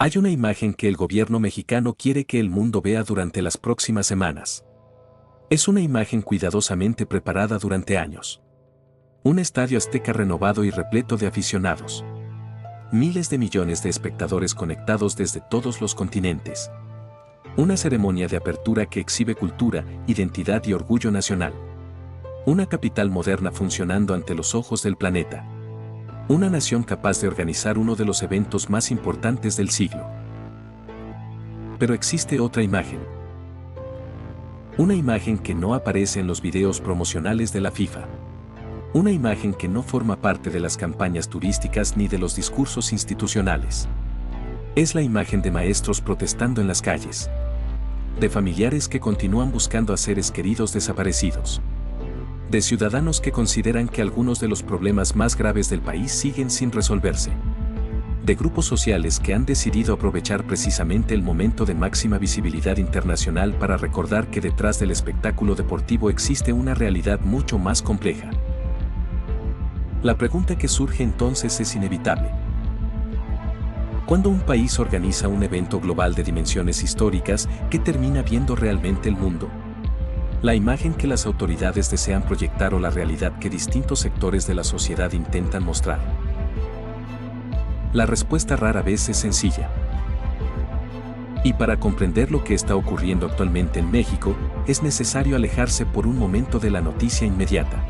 Hay una imagen que el gobierno mexicano quiere que el mundo vea durante las próximas semanas. Es una imagen cuidadosamente preparada durante años. Un estadio azteca renovado y repleto de aficionados. Miles de millones de espectadores conectados desde todos los continentes. Una ceremonia de apertura que exhibe cultura, identidad y orgullo nacional. Una capital moderna funcionando ante los ojos del planeta. Una nación capaz de organizar uno de los eventos más importantes del siglo. Pero existe otra imagen. Una imagen que no aparece en los videos promocionales de la FIFA. Una imagen que no forma parte de las campañas turísticas ni de los discursos institucionales. Es la imagen de maestros protestando en las calles. De familiares que continúan buscando a seres queridos desaparecidos. De ciudadanos que consideran que algunos de los problemas más graves del país siguen sin resolverse. De grupos sociales que han decidido aprovechar precisamente el momento de máxima visibilidad internacional para recordar que detrás del espectáculo deportivo existe una realidad mucho más compleja. La pregunta que surge entonces es inevitable. Cuando un país organiza un evento global de dimensiones históricas, ¿qué termina viendo realmente el mundo? ¿La imagen que las autoridades desean proyectar o la realidad que distintos sectores de la sociedad intentan mostrar? La respuesta rara vez es sencilla. Y para comprender lo que está ocurriendo actualmente en México, es necesario alejarse por un momento de la noticia inmediata.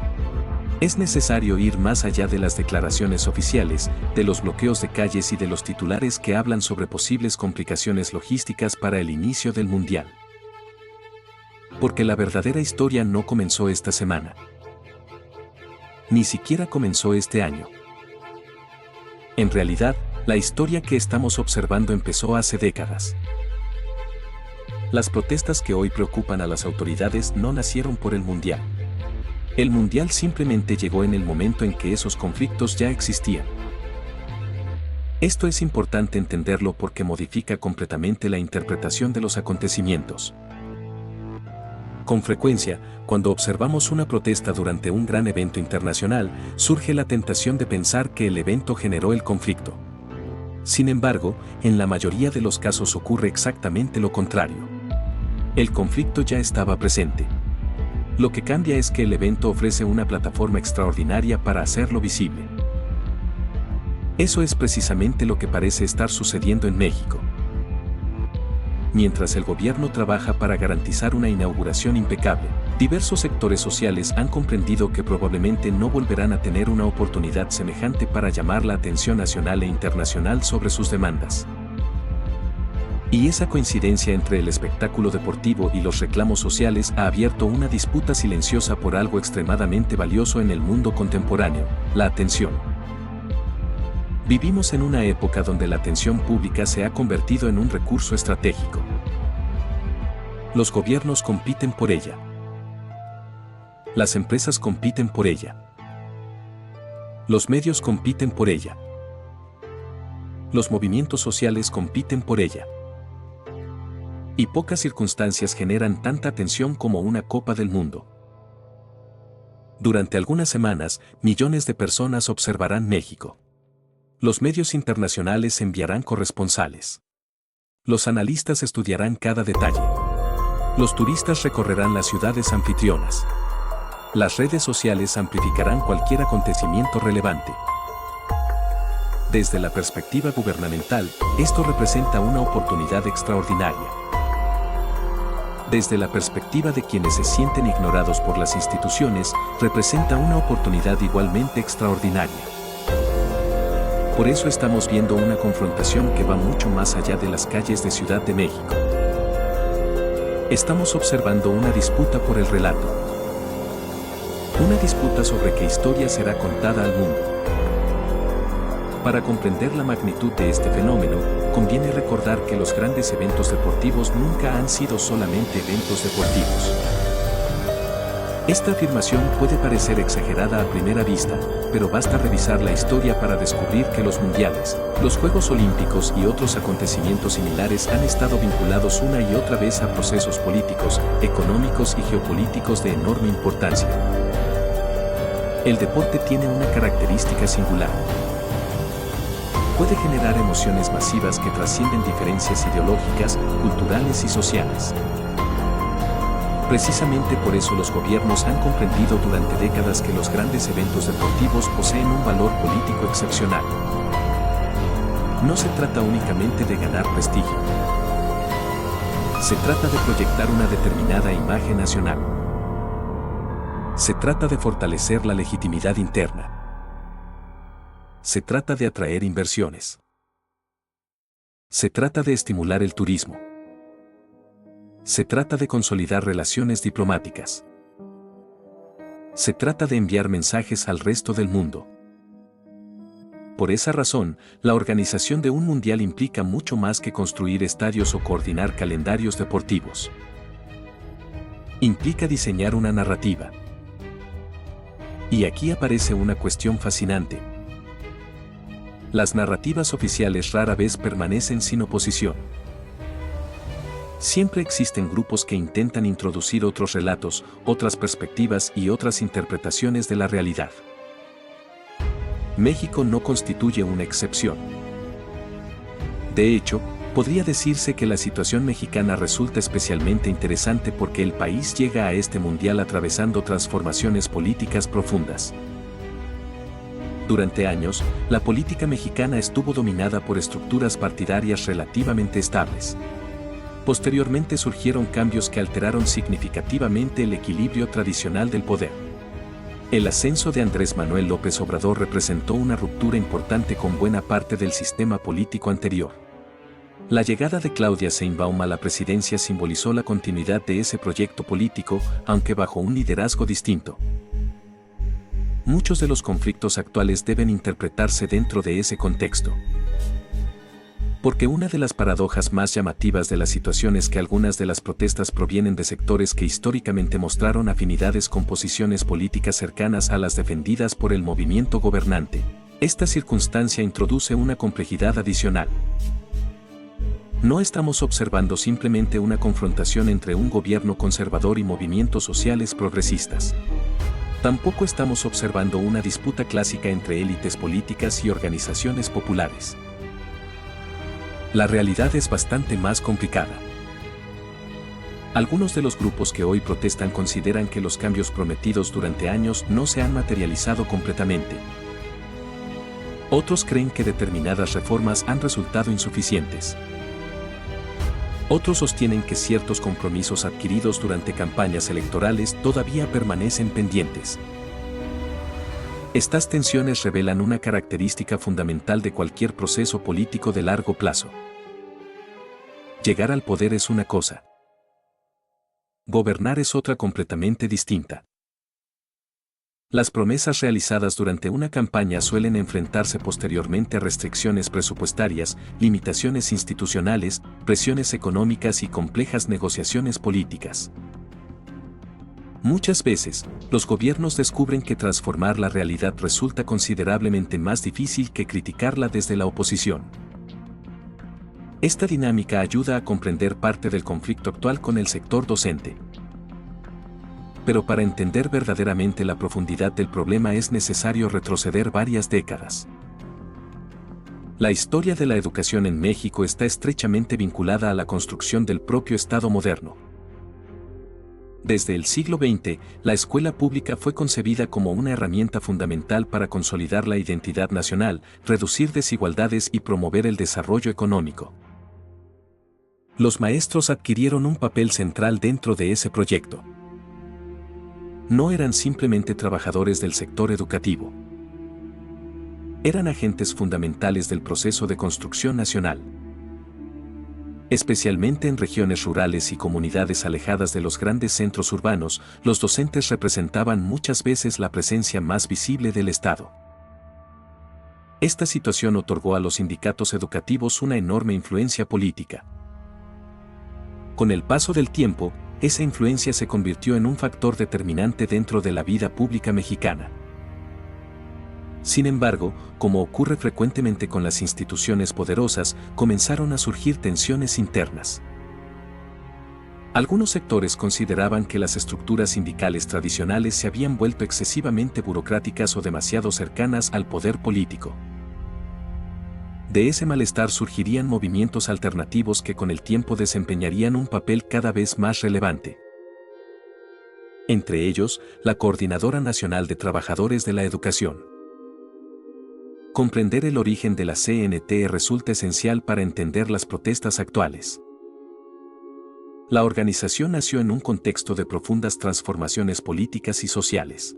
Es necesario ir más allá de las declaraciones oficiales, de los bloqueos de calles y de los titulares que hablan sobre posibles complicaciones logísticas para el inicio del Mundial. Porque la verdadera historia no comenzó esta semana. Ni siquiera comenzó este año. En realidad, la historia que estamos observando empezó hace décadas. Las protestas que hoy preocupan a las autoridades no nacieron por el Mundial. El Mundial simplemente llegó en el momento en que esos conflictos ya existían. Esto es importante entenderlo porque modifica completamente la interpretación de los acontecimientos. Con frecuencia, cuando observamos una protesta durante un gran evento internacional, surge la tentación de pensar que el evento generó el conflicto. Sin embargo, en la mayoría de los casos ocurre exactamente lo contrario. El conflicto ya estaba presente. Lo que cambia es que el evento ofrece una plataforma extraordinaria para hacerlo visible. Eso es precisamente lo que parece estar sucediendo en México. Mientras el gobierno trabaja para garantizar una inauguración impecable, diversos sectores sociales han comprendido que probablemente no volverán a tener una oportunidad semejante para llamar la atención nacional e internacional sobre sus demandas. Y esa coincidencia entre el espectáculo deportivo y los reclamos sociales ha abierto una disputa silenciosa por algo extremadamente valioso en el mundo contemporáneo: la atención. Vivimos en una época donde la atención pública se ha convertido en un recurso estratégico. Los gobiernos compiten por ella. Las empresas compiten por ella. Los medios compiten por ella. Los movimientos sociales compiten por ella. Y pocas circunstancias generan tanta atención como una Copa del Mundo. Durante algunas semanas, millones de personas observarán México. Los medios internacionales enviarán corresponsales. Los analistas estudiarán cada detalle. Los turistas recorrerán las ciudades anfitrionas. Las redes sociales amplificarán cualquier acontecimiento relevante. Desde la perspectiva gubernamental, esto representa una oportunidad extraordinaria. Desde la perspectiva de quienes se sienten ignorados por las instituciones, representa una oportunidad igualmente extraordinaria. Por eso estamos viendo una confrontación que va mucho más allá de las calles de Ciudad de México. Estamos observando una disputa por el relato. Una disputa sobre qué historia será contada al mundo. Para comprender la magnitud de este fenómeno, conviene recordar que los grandes eventos deportivos nunca han sido solamente eventos deportivos. Esta afirmación puede parecer exagerada a primera vista, pero basta revisar la historia para descubrir que los mundiales, los Juegos Olímpicos y otros acontecimientos similares han estado vinculados una y otra vez a procesos políticos, económicos y geopolíticos de enorme importancia. El deporte tiene una característica singular. puede generar emociones masivas que trascienden diferencias ideológicas, culturales y sociales. Precisamente por eso los gobiernos han comprendido durante décadas que los grandes eventos deportivos poseen un valor político excepcional. No se trata únicamente de ganar prestigio. Se trata de proyectar una determinada imagen nacional. Se trata de fortalecer la legitimidad interna. Se trata de atraer inversiones. Se trata de estimular el turismo. Se trata de consolidar relaciones diplomáticas. Se trata de enviar mensajes al resto del mundo. Por esa razón, la organización de un mundial implica mucho más que construir estadios o coordinar calendarios deportivos. Implica diseñar una narrativa. Y aquí aparece una cuestión fascinante. Las narrativas oficiales rara vez permanecen sin oposición. Siempre existen grupos que intentan introducir otros relatos, otras perspectivas y otras interpretaciones de la realidad. México no constituye una excepción. De hecho, podría decirse que la situación mexicana resulta especialmente interesante porque el país llega a este mundial atravesando transformaciones políticas profundas. Durante años, la política mexicana estuvo dominada por estructuras partidarias relativamente estables. Posteriormente surgieron cambios que alteraron significativamente el equilibrio tradicional del poder. El ascenso de Andrés Manuel López Obrador representó una ruptura importante con buena parte del sistema político anterior. La llegada de Claudia Sheinbaum a la presidencia simbolizó la continuidad de ese proyecto político, aunque bajo un liderazgo distinto. Muchos de los conflictos actuales deben interpretarse dentro de ese contexto. Porque una de las paradojas más llamativas de la situación es que algunas de las protestas provienen de sectores que históricamente mostraron afinidades con posiciones políticas cercanas a las defendidas por el movimiento gobernante. Esta circunstancia introduce una complejidad adicional. No estamos observando simplemente una confrontación entre un gobierno conservador y movimientos sociales progresistas. Tampoco estamos observando una disputa clásica entre élites políticas y organizaciones populares. La realidad es bastante más complicada. Algunos de los grupos que hoy protestan consideran que los cambios prometidos durante años no se han materializado completamente. Otros creen que determinadas reformas han resultado insuficientes. Otros sostienen que ciertos compromisos adquiridos durante campañas electorales todavía permanecen pendientes. Estas tensiones revelan una característica fundamental de cualquier proceso político de largo plazo. Llegar al poder es una cosa. Gobernar es otra completamente distinta. Las promesas realizadas durante una campaña suelen enfrentarse posteriormente a restricciones presupuestarias, limitaciones institucionales, presiones económicas y complejas negociaciones políticas. Muchas veces, los gobiernos descubren que transformar la realidad resulta considerablemente más difícil que criticarla desde la oposición. Esta dinámica ayuda a comprender parte del conflicto actual con el sector docente. Pero para entender verdaderamente la profundidad del problema es necesario retroceder varias décadas. La historia de la educación en México está estrechamente vinculada a la construcción del propio Estado moderno. Desde el siglo XX, la escuela pública fue concebida como una herramienta fundamental para consolidar la identidad nacional, reducir desigualdades y promover el desarrollo económico. Los maestros adquirieron un papel central dentro de ese proyecto. No eran simplemente trabajadores del sector educativo. Eran agentes fundamentales del proceso de construcción nacional. Especialmente en regiones rurales y comunidades alejadas de los grandes centros urbanos, los docentes representaban muchas veces la presencia más visible del Estado. Esta situación otorgó a los sindicatos educativos una enorme influencia política. Con el paso del tiempo, esa influencia se convirtió en un factor determinante dentro de la vida pública mexicana. Sin embargo, como ocurre frecuentemente con las instituciones poderosas, comenzaron a surgir tensiones internas. Algunos sectores consideraban que las estructuras sindicales tradicionales se habían vuelto excesivamente burocráticas o demasiado cercanas al poder político. De ese malestar surgirían movimientos alternativos que con el tiempo desempeñarían un papel cada vez más relevante. Entre ellos, la Coordinadora Nacional de Trabajadores de la Educación. Comprender el origen de la CNT resulta esencial para entender las protestas actuales. La organización nació en un contexto de profundas transformaciones políticas y sociales.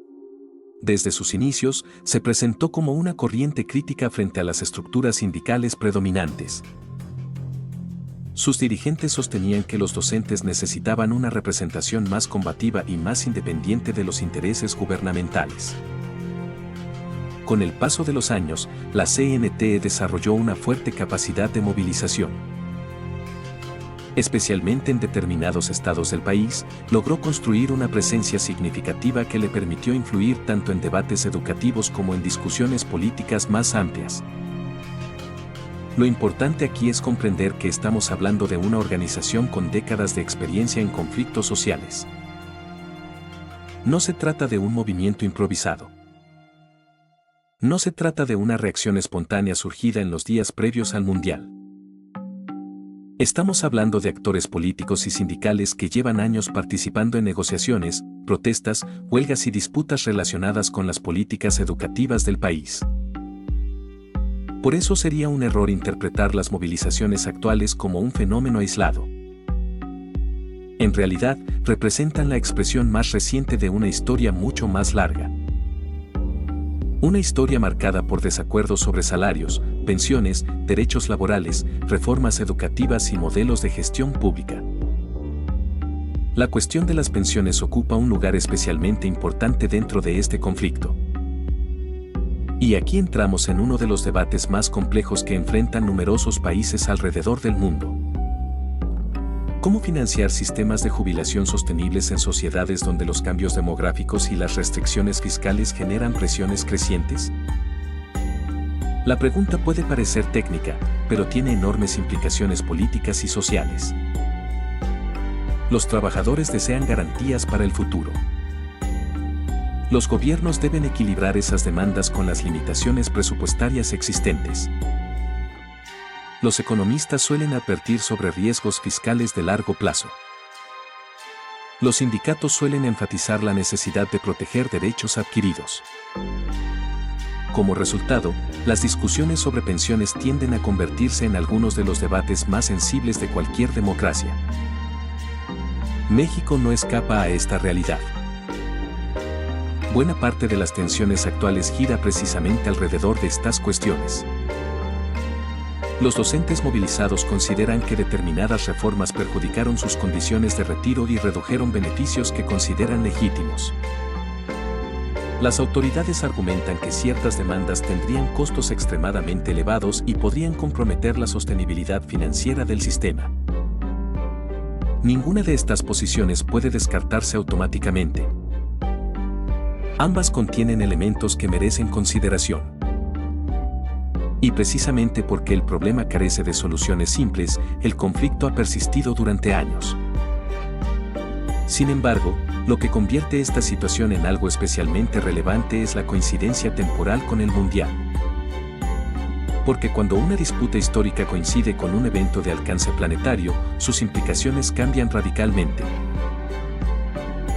Desde sus inicios, se presentó como una corriente crítica frente a las estructuras sindicales predominantes. Sus dirigentes sostenían que los docentes necesitaban una representación más combativa y más independiente de los intereses gubernamentales. Con el paso de los años, la CNT desarrolló una fuerte capacidad de movilización. Especialmente en determinados estados del país, logró construir una presencia significativa que le permitió influir tanto en debates educativos como en discusiones políticas más amplias. Lo importante aquí es comprender que estamos hablando de una organización con décadas de experiencia en conflictos sociales. No se trata de un movimiento improvisado. No se trata de una reacción espontánea surgida en los días previos al Mundial. Estamos hablando de actores políticos y sindicales que llevan años participando en negociaciones, protestas, huelgas y disputas relacionadas con las políticas educativas del país. Por eso sería un error interpretar las movilizaciones actuales como un fenómeno aislado. En realidad, representan la expresión más reciente de una historia mucho más larga. Una historia marcada por desacuerdos sobre salarios, pensiones, derechos laborales, reformas educativas y modelos de gestión pública. La cuestión de las pensiones ocupa un lugar especialmente importante dentro de este conflicto. Y aquí entramos en uno de los debates más complejos que enfrentan numerosos países alrededor del mundo. ¿Cómo financiar sistemas de jubilación sostenibles en sociedades donde los cambios demográficos y las restricciones fiscales generan presiones crecientes? La pregunta puede parecer técnica, pero tiene enormes implicaciones políticas y sociales. Los trabajadores desean garantías para el futuro. Los gobiernos deben equilibrar esas demandas con las limitaciones presupuestarias existentes. Los economistas suelen advertir sobre riesgos fiscales de largo plazo. Los sindicatos suelen enfatizar la necesidad de proteger derechos adquiridos. Como resultado, las discusiones sobre pensiones tienden a convertirse en algunos de los debates más sensibles de cualquier democracia. México no escapa a esta realidad. Buena parte de las tensiones actuales gira precisamente alrededor de estas cuestiones. Los docentes movilizados consideran que determinadas reformas perjudicaron sus condiciones de retiro y redujeron beneficios que consideran legítimos. Las autoridades argumentan que ciertas demandas tendrían costos extremadamente elevados y podrían comprometer la sostenibilidad financiera del sistema. Ninguna de estas posiciones puede descartarse automáticamente. Ambas contienen elementos que merecen consideración. Y precisamente porque el problema carece de soluciones simples, el conflicto ha persistido durante años. Sin embargo, lo que convierte esta situación en algo especialmente relevante es la coincidencia temporal con el Mundial. Porque cuando una disputa histórica coincide con un evento de alcance planetario, sus implicaciones cambian radicalmente.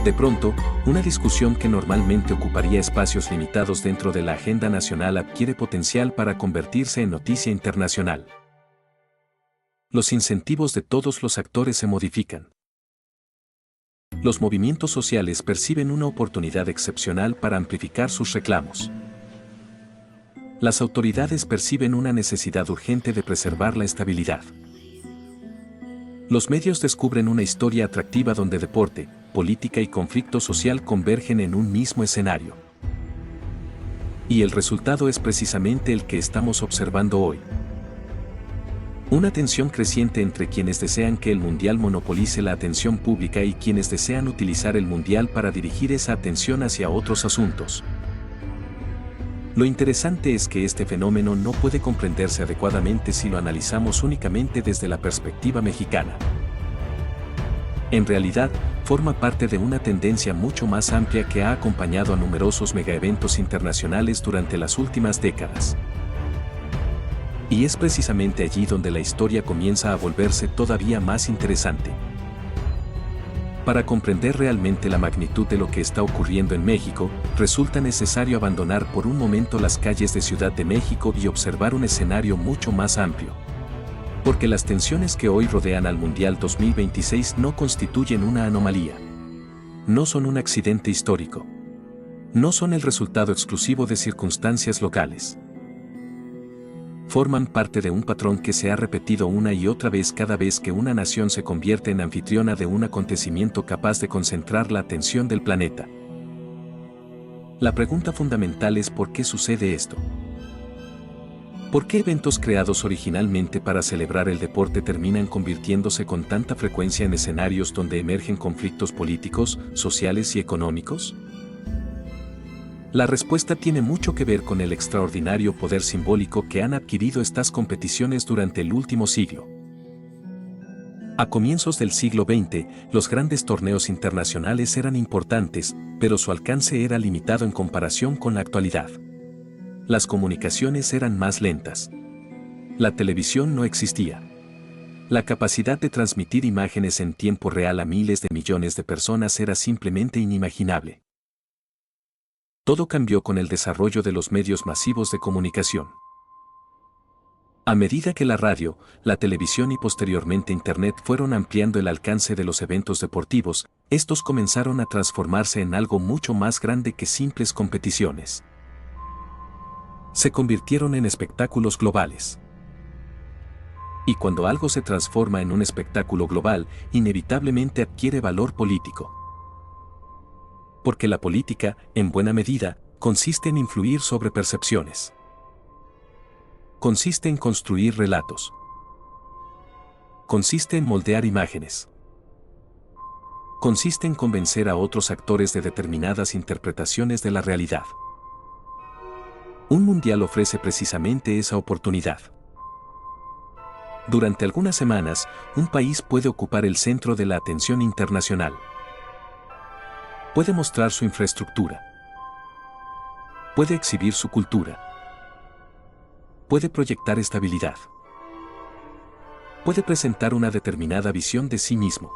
De pronto, una discusión que normalmente ocuparía espacios limitados dentro de la agenda nacional adquiere potencial para convertirse en noticia internacional. Los incentivos de todos los actores se modifican. Los movimientos sociales perciben una oportunidad excepcional para amplificar sus reclamos. Las autoridades perciben una necesidad urgente de preservar la estabilidad. Los medios descubren una historia atractiva donde deporte, política y conflicto social convergen en un mismo escenario. Y el resultado es precisamente el que estamos observando hoy. Una tensión creciente entre quienes desean que el Mundial monopolice la atención pública y quienes desean utilizar el Mundial para dirigir esa atención hacia otros asuntos. Lo interesante es que este fenómeno no puede comprenderse adecuadamente si lo analizamos únicamente desde la perspectiva mexicana. En realidad, forma parte de una tendencia mucho más amplia que ha acompañado a numerosos megaeventos internacionales durante las últimas décadas. Y es precisamente allí donde la historia comienza a volverse todavía más interesante. Para comprender realmente la magnitud de lo que está ocurriendo en México, resulta necesario abandonar por un momento las calles de Ciudad de México y observar un escenario mucho más amplio. Porque las tensiones que hoy rodean al Mundial 2026 no constituyen una anomalía. No son un accidente histórico. No son el resultado exclusivo de circunstancias locales. Forman parte de un patrón que se ha repetido una y otra vez cada vez que una nación se convierte en anfitriona de un acontecimiento capaz de concentrar la atención del planeta. La pregunta fundamental es ¿por qué sucede esto? ¿Por qué eventos creados originalmente para celebrar el deporte terminan convirtiéndose con tanta frecuencia en escenarios donde emergen conflictos políticos, sociales y económicos? La respuesta tiene mucho que ver con el extraordinario poder simbólico que han adquirido estas competiciones durante el último siglo. A comienzos del siglo XX, los grandes torneos internacionales eran importantes, pero su alcance era limitado en comparación con la actualidad. Las comunicaciones eran más lentas. La televisión no existía. La capacidad de transmitir imágenes en tiempo real a miles de millones de personas era simplemente inimaginable. Todo cambió con el desarrollo de los medios masivos de comunicación. A medida que la radio, la televisión y posteriormente Internet fueron ampliando el alcance de los eventos deportivos, estos comenzaron a transformarse en algo mucho más grande que simples competiciones. Se convirtieron en espectáculos globales. Y cuando algo se transforma en un espectáculo global, inevitablemente adquiere valor político. Porque la política, en buena medida, consiste en influir sobre percepciones. Consiste en construir relatos. Consiste en moldear imágenes. Consiste en convencer a otros actores de determinadas interpretaciones de la realidad. Un mundial ofrece precisamente esa oportunidad. Durante algunas semanas, un país puede ocupar el centro de la atención internacional. Puede mostrar su infraestructura. Puede exhibir su cultura. Puede proyectar estabilidad. Puede presentar una determinada visión de sí mismo.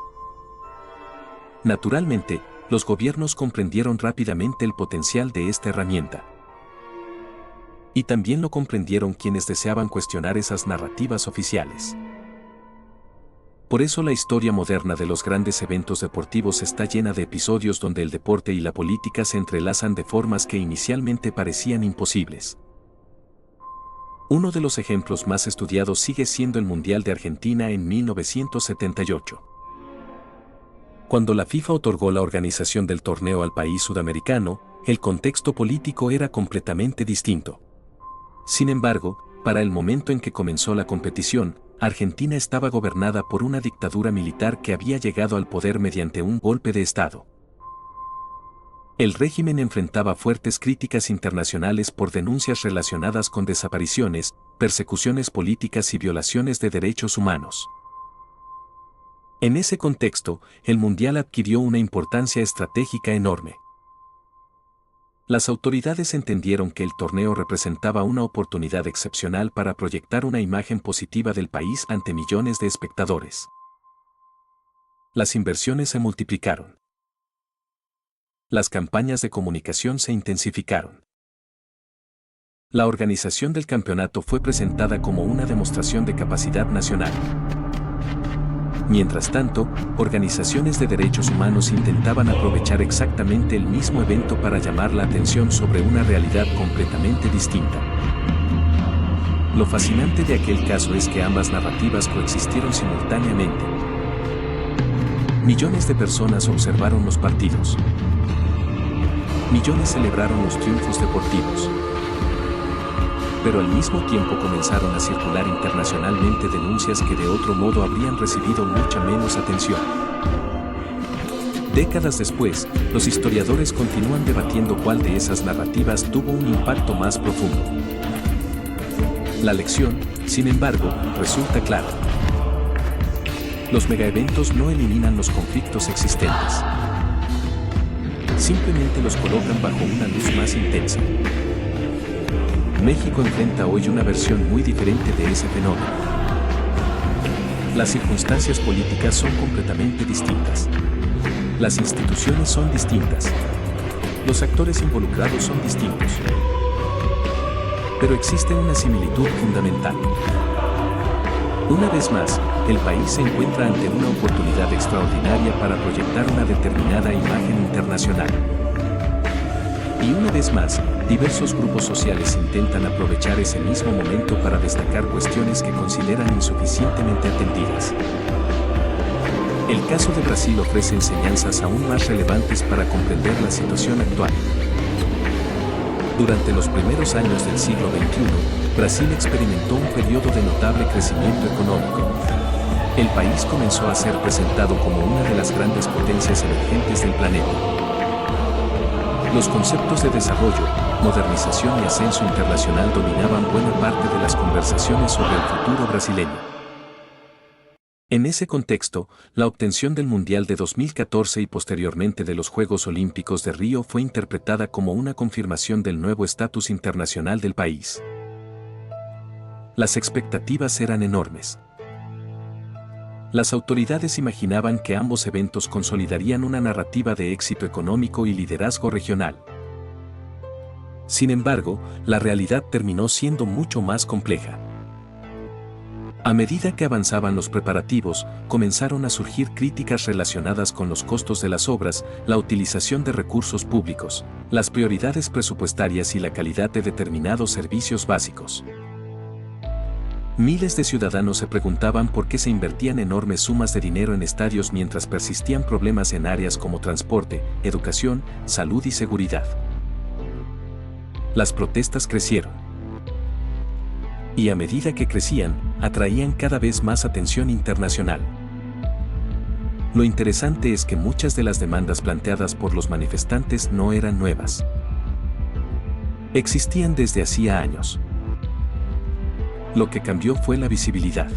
Naturalmente, los gobiernos comprendieron rápidamente el potencial de esta herramienta. Y también lo comprendieron quienes deseaban cuestionar esas narrativas oficiales. Por eso la historia moderna de los grandes eventos deportivos está llena de episodios donde el deporte y la política se entrelazan de formas que inicialmente parecían imposibles. Uno de los ejemplos más estudiados sigue siendo el Mundial de Argentina en 1978. Cuando la FIFA otorgó la organización del torneo al país sudamericano, el contexto político era completamente distinto. Sin embargo, para el momento en que comenzó la competición, Argentina estaba gobernada por una dictadura militar que había llegado al poder mediante un golpe de Estado. El régimen enfrentaba fuertes críticas internacionales por denuncias relacionadas con desapariciones, persecuciones políticas y violaciones de derechos humanos. En ese contexto, el Mundial adquirió una importancia estratégica enorme. Las autoridades entendieron que el torneo representaba una oportunidad excepcional para proyectar una imagen positiva del país ante millones de espectadores. Las inversiones se multiplicaron. Las campañas de comunicación se intensificaron. La organización del campeonato fue presentada como una demostración de capacidad nacional. Mientras tanto, organizaciones de derechos humanos intentaban aprovechar exactamente el mismo evento para llamar la atención sobre una realidad completamente distinta. Lo fascinante de aquel caso es que ambas narrativas coexistieron simultáneamente. Millones de personas observaron los partidos. Millones celebraron los triunfos deportivos. Pero al mismo tiempo comenzaron a circular internacionalmente denuncias que de otro modo habrían recibido mucha menos atención. Décadas después, los historiadores continúan debatiendo cuál de esas narrativas tuvo un impacto más profundo. La lección, sin embargo, resulta clara. Los megaeventos no eliminan los conflictos existentes. Simplemente los colocan bajo una luz más intensa. México enfrenta hoy una versión muy diferente de ese fenómeno. Las circunstancias políticas son completamente distintas. Las instituciones son distintas. Los actores involucrados son distintos. Pero existe una similitud fundamental. Una vez más, el país se encuentra ante una oportunidad extraordinaria para proyectar una determinada imagen internacional. Y una vez más, diversos grupos sociales intentan aprovechar ese mismo momento para destacar cuestiones que consideran insuficientemente atendidas. El caso de Brasil ofrece enseñanzas aún más relevantes para comprender la situación actual. Durante los primeros años del siglo XXI, Brasil experimentó un periodo de notable crecimiento económico. El país comenzó a ser presentado como una de las grandes potencias emergentes del planeta. Los conceptos de desarrollo, modernización y ascenso internacional dominaban buena parte de las conversaciones sobre el futuro brasileño. En ese contexto, la obtención del Mundial de 2014 y posteriormente de los Juegos Olímpicos de Río fue interpretada como una confirmación del nuevo estatus internacional del país. Las expectativas eran enormes. Las autoridades imaginaban que ambos eventos consolidarían una narrativa de éxito económico y liderazgo regional. Sin embargo, la realidad terminó siendo mucho más compleja. A medida que avanzaban los preparativos, comenzaron a surgir críticas relacionadas con los costos de las obras, la utilización de recursos públicos, las prioridades presupuestarias y la calidad de determinados servicios básicos. Miles de ciudadanos se preguntaban por qué se invertían enormes sumas de dinero en estadios mientras persistían problemas en áreas como transporte, educación, salud y seguridad. Las protestas crecieron. Y a medida que crecían, atraían cada vez más atención internacional. Lo interesante es que muchas de las demandas planteadas por los manifestantes no eran nuevas. Existían desde hacía años. Lo que cambió fue la visibilidad.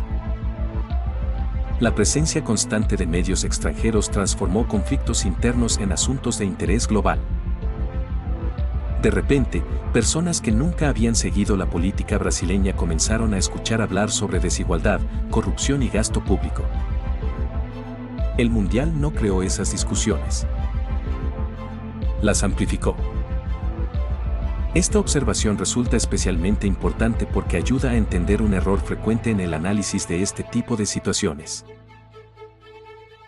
La presencia constante de medios extranjeros transformó conflictos internos en asuntos de interés global. De repente, personas que nunca habían seguido la política brasileña comenzaron a escuchar hablar sobre desigualdad, corrupción y gasto público. El Mundial no creó esas discusiones. Las amplificó. Esta observación resulta especialmente importante porque ayuda a entender un error frecuente en el análisis de este tipo de situaciones.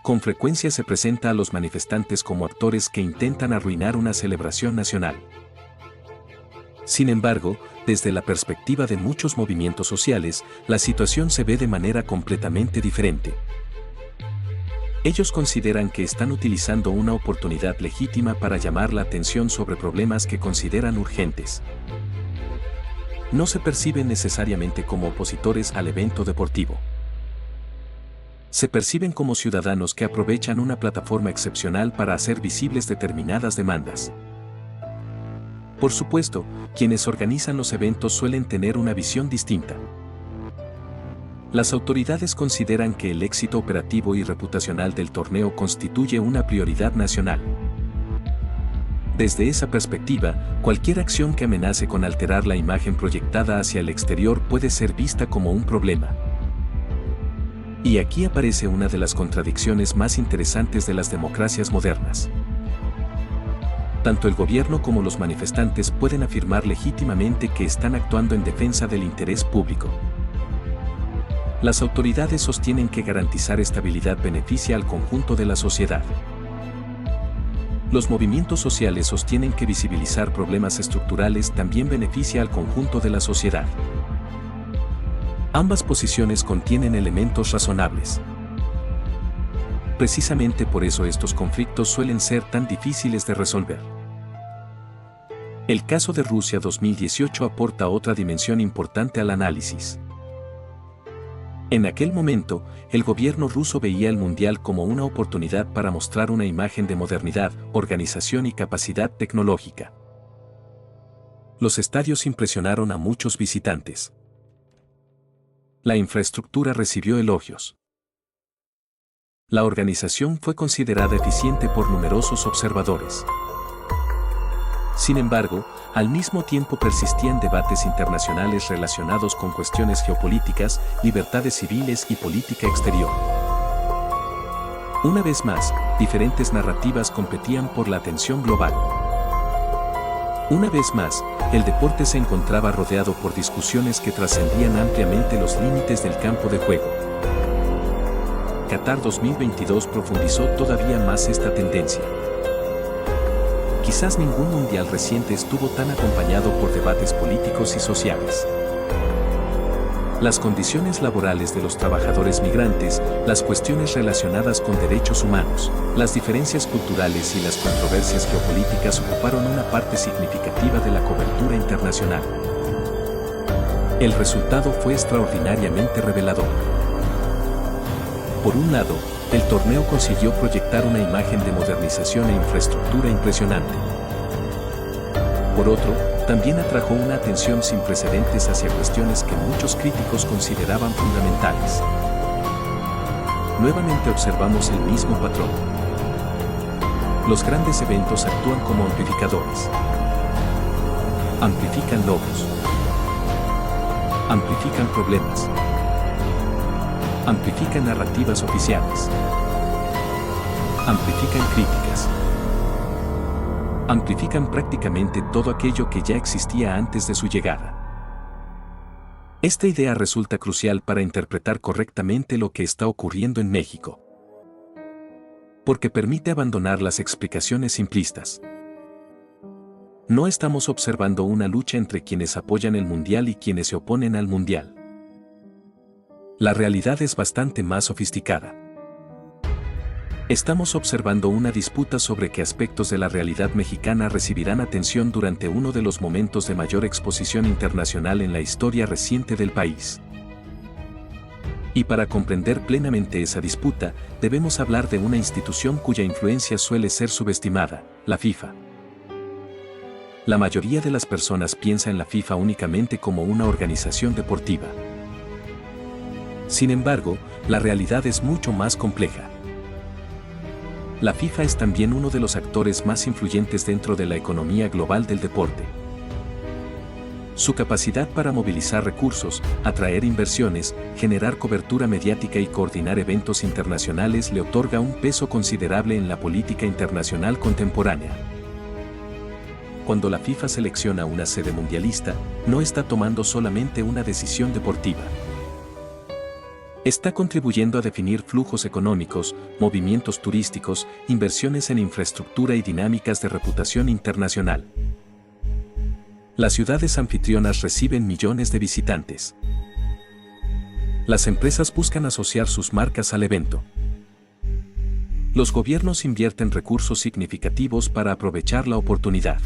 Con frecuencia se presenta a los manifestantes como actores que intentan arruinar una celebración nacional. Sin embargo, desde la perspectiva de muchos movimientos sociales, la situación se ve de manera completamente diferente. Ellos consideran que están utilizando una oportunidad legítima para llamar la atención sobre problemas que consideran urgentes. No se perciben necesariamente como opositores al evento deportivo. Se perciben como ciudadanos que aprovechan una plataforma excepcional para hacer visibles determinadas demandas. Por supuesto, quienes organizan los eventos suelen tener una visión distinta. Las autoridades consideran que el éxito operativo y reputacional del torneo constituye una prioridad nacional. Desde esa perspectiva, cualquier acción que amenace con alterar la imagen proyectada hacia el exterior puede ser vista como un problema. Y aquí aparece una de las contradicciones más interesantes de las democracias modernas. Tanto el gobierno como los manifestantes pueden afirmar legítimamente que están actuando en defensa del interés público. Las autoridades sostienen que garantizar estabilidad beneficia al conjunto de la sociedad. Los movimientos sociales sostienen que visibilizar problemas estructurales también beneficia al conjunto de la sociedad. Ambas posiciones contienen elementos razonables. Precisamente por eso estos conflictos suelen ser tan difíciles de resolver. El caso de Rusia 2018 aporta otra dimensión importante al análisis. En aquel momento, el gobierno ruso veía el Mundial como una oportunidad para mostrar una imagen de modernidad, organización y capacidad tecnológica. Los estadios impresionaron a muchos visitantes. La infraestructura recibió elogios. La organización fue considerada eficiente por numerosos observadores. Sin embargo, al mismo tiempo persistían debates internacionales relacionados con cuestiones geopolíticas, libertades civiles y política exterior. Una vez más, diferentes narrativas competían por la atención global. Una vez más, el deporte se encontraba rodeado por discusiones que trascendían ampliamente los límites del campo de juego. Qatar 2022 profundizó todavía más esta tendencia. Quizás ningún mundial reciente estuvo tan acompañado por debates políticos y sociales. Las condiciones laborales de los trabajadores migrantes, las cuestiones relacionadas con derechos humanos, las diferencias culturales y las controversias geopolíticas ocuparon una parte significativa de la cobertura internacional. El resultado fue extraordinariamente revelador. Por un lado, el torneo consiguió proyectar una imagen de modernización e infraestructura impresionante. Por otro, también atrajo una atención sin precedentes hacia cuestiones que muchos críticos consideraban fundamentales. Nuevamente observamos el mismo patrón. Los grandes eventos actúan como amplificadores. Amplifican logros. Amplifican problemas. Amplifican narrativas oficiales. Amplifican críticas. Amplifican prácticamente todo aquello que ya existía antes de su llegada. Esta idea resulta crucial para interpretar correctamente lo que está ocurriendo en México, porque permite abandonar las explicaciones simplistas. No estamos observando una lucha entre quienes apoyan el mundial y quienes se oponen al mundial. La realidad es bastante más sofisticada. Estamos observando una disputa sobre qué aspectos de la realidad mexicana recibirán atención durante uno de los momentos de mayor exposición internacional en la historia reciente del país. Y para comprender plenamente esa disputa, debemos hablar de una institución cuya influencia suele ser subestimada, la FIFA. La mayoría de las personas piensa en la FIFA únicamente como una organización deportiva. Sin embargo, la realidad es mucho más compleja. La FIFA es también uno de los actores más influyentes dentro de la economía global del deporte. Su capacidad para movilizar recursos, atraer inversiones, generar cobertura mediática y coordinar eventos internacionales le otorga un peso considerable en la política internacional contemporánea. Cuando la FIFA selecciona una sede mundialista, no está tomando solamente una decisión deportiva. Está contribuyendo a definir flujos económicos, movimientos turísticos, inversiones en infraestructura y dinámicas de reputación internacional. Las ciudades anfitrionas reciben millones de visitantes. Las empresas buscan asociar sus marcas al evento. Los gobiernos invierten recursos significativos para aprovechar la oportunidad.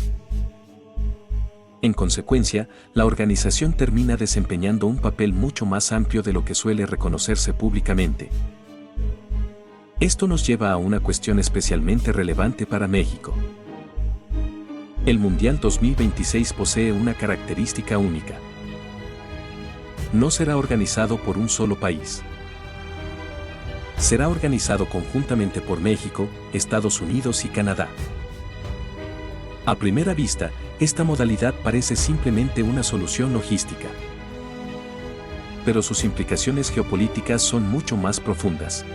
En consecuencia, la organización termina desempeñando un papel mucho más amplio de lo que suele reconocerse públicamente. Esto nos lleva a una cuestión especialmente relevante para México. El Mundial 2026 posee una característica única. No será organizado por un solo país. Será organizado conjuntamente por México, Estados Unidos y Canadá. A primera vista, esta modalidad parece simplemente una solución logística. Pero sus implicaciones geopolíticas son mucho más profundas.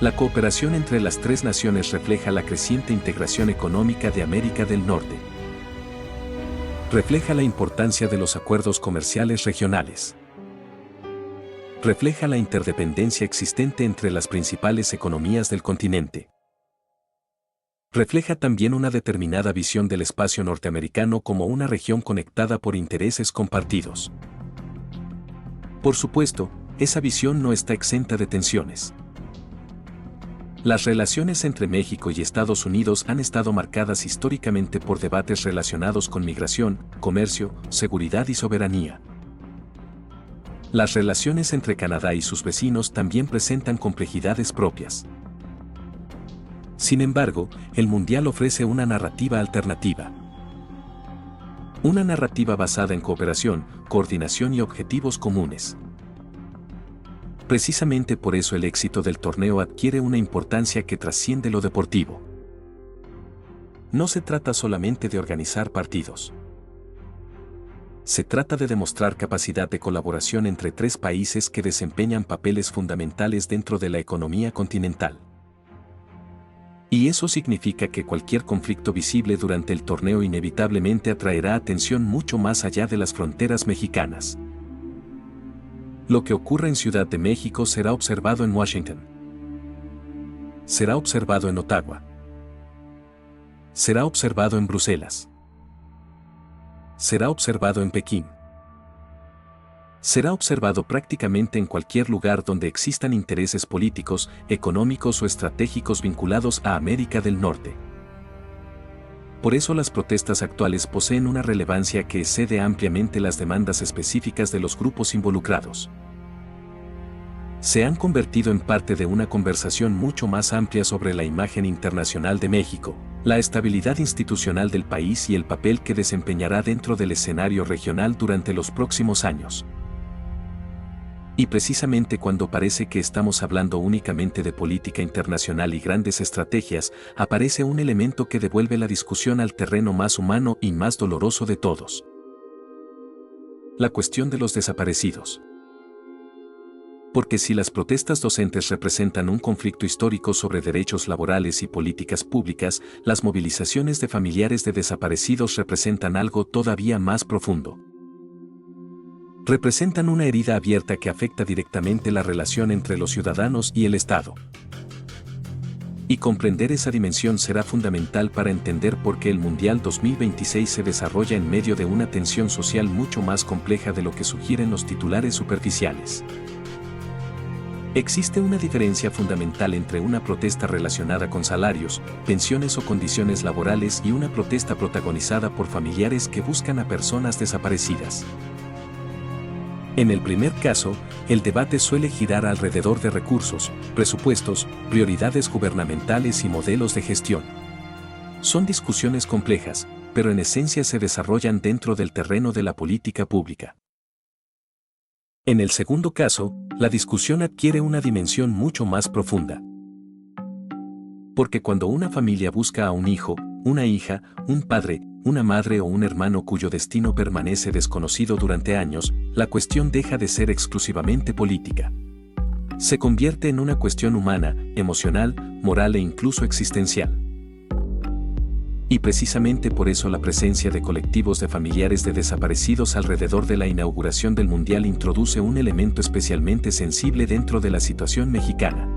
La cooperación entre las tres naciones refleja la creciente integración económica de América del Norte. Refleja la importancia de los acuerdos comerciales regionales. Refleja la interdependencia existente entre las principales economías del continente. Refleja también una determinada visión del espacio norteamericano como una región conectada por intereses compartidos. Por supuesto, esa visión no está exenta de tensiones. Las relaciones entre México y Estados Unidos han estado marcadas históricamente por debates relacionados con migración, comercio, seguridad y soberanía. Las relaciones entre Canadá y sus vecinos también presentan complejidades propias. Sin embargo, el Mundial ofrece una narrativa alternativa. Una narrativa basada en cooperación, coordinación y objetivos comunes. Precisamente por eso el éxito del torneo adquiere una importancia que trasciende lo deportivo. No se trata solamente de organizar partidos. Se trata de demostrar capacidad de colaboración entre tres países que desempeñan papeles fundamentales dentro de la economía continental. Y eso significa que cualquier conflicto visible durante el torneo inevitablemente atraerá atención mucho más allá de las fronteras mexicanas. Lo que ocurra en Ciudad de México será observado en Washington. Será observado en Ottawa. Será observado en Bruselas. Será observado en Pekín. Será observado prácticamente en cualquier lugar donde existan intereses políticos, económicos o estratégicos vinculados a América del Norte. Por eso las protestas actuales poseen una relevancia que excede ampliamente las demandas específicas de los grupos involucrados. Se han convertido en parte de una conversación mucho más amplia sobre la imagen internacional de México, la estabilidad institucional del país y el papel que desempeñará dentro del escenario regional durante los próximos años. Y precisamente cuando parece que estamos hablando únicamente de política internacional y grandes estrategias, aparece un elemento que devuelve la discusión al terreno más humano y más doloroso de todos. La cuestión de los desaparecidos. Porque si las protestas docentes representan un conflicto histórico sobre derechos laborales y políticas públicas, las movilizaciones de familiares de desaparecidos representan algo todavía más profundo. Representan una herida abierta que afecta directamente la relación entre los ciudadanos y el Estado. Y comprender esa dimensión será fundamental para entender por qué el Mundial 2026 se desarrolla en medio de una tensión social mucho más compleja de lo que sugieren los titulares superficiales. Existe una diferencia fundamental entre una protesta relacionada con salarios, pensiones o condiciones laborales y una protesta protagonizada por familiares que buscan a personas desaparecidas. En el primer caso, el debate suele girar alrededor de recursos, presupuestos, prioridades gubernamentales y modelos de gestión. Son discusiones complejas, pero en esencia se desarrollan dentro del terreno de la política pública. En el segundo caso, la discusión adquiere una dimensión mucho más profunda. Porque cuando una familia busca a un hijo, una hija, un padre, una madre o un hermano cuyo destino permanece desconocido durante años, la cuestión deja de ser exclusivamente política. Se convierte en una cuestión humana, emocional, moral e incluso existencial. Y precisamente por eso la presencia de colectivos de familiares de desaparecidos alrededor de la inauguración del Mundial introduce un elemento especialmente sensible dentro de la situación mexicana.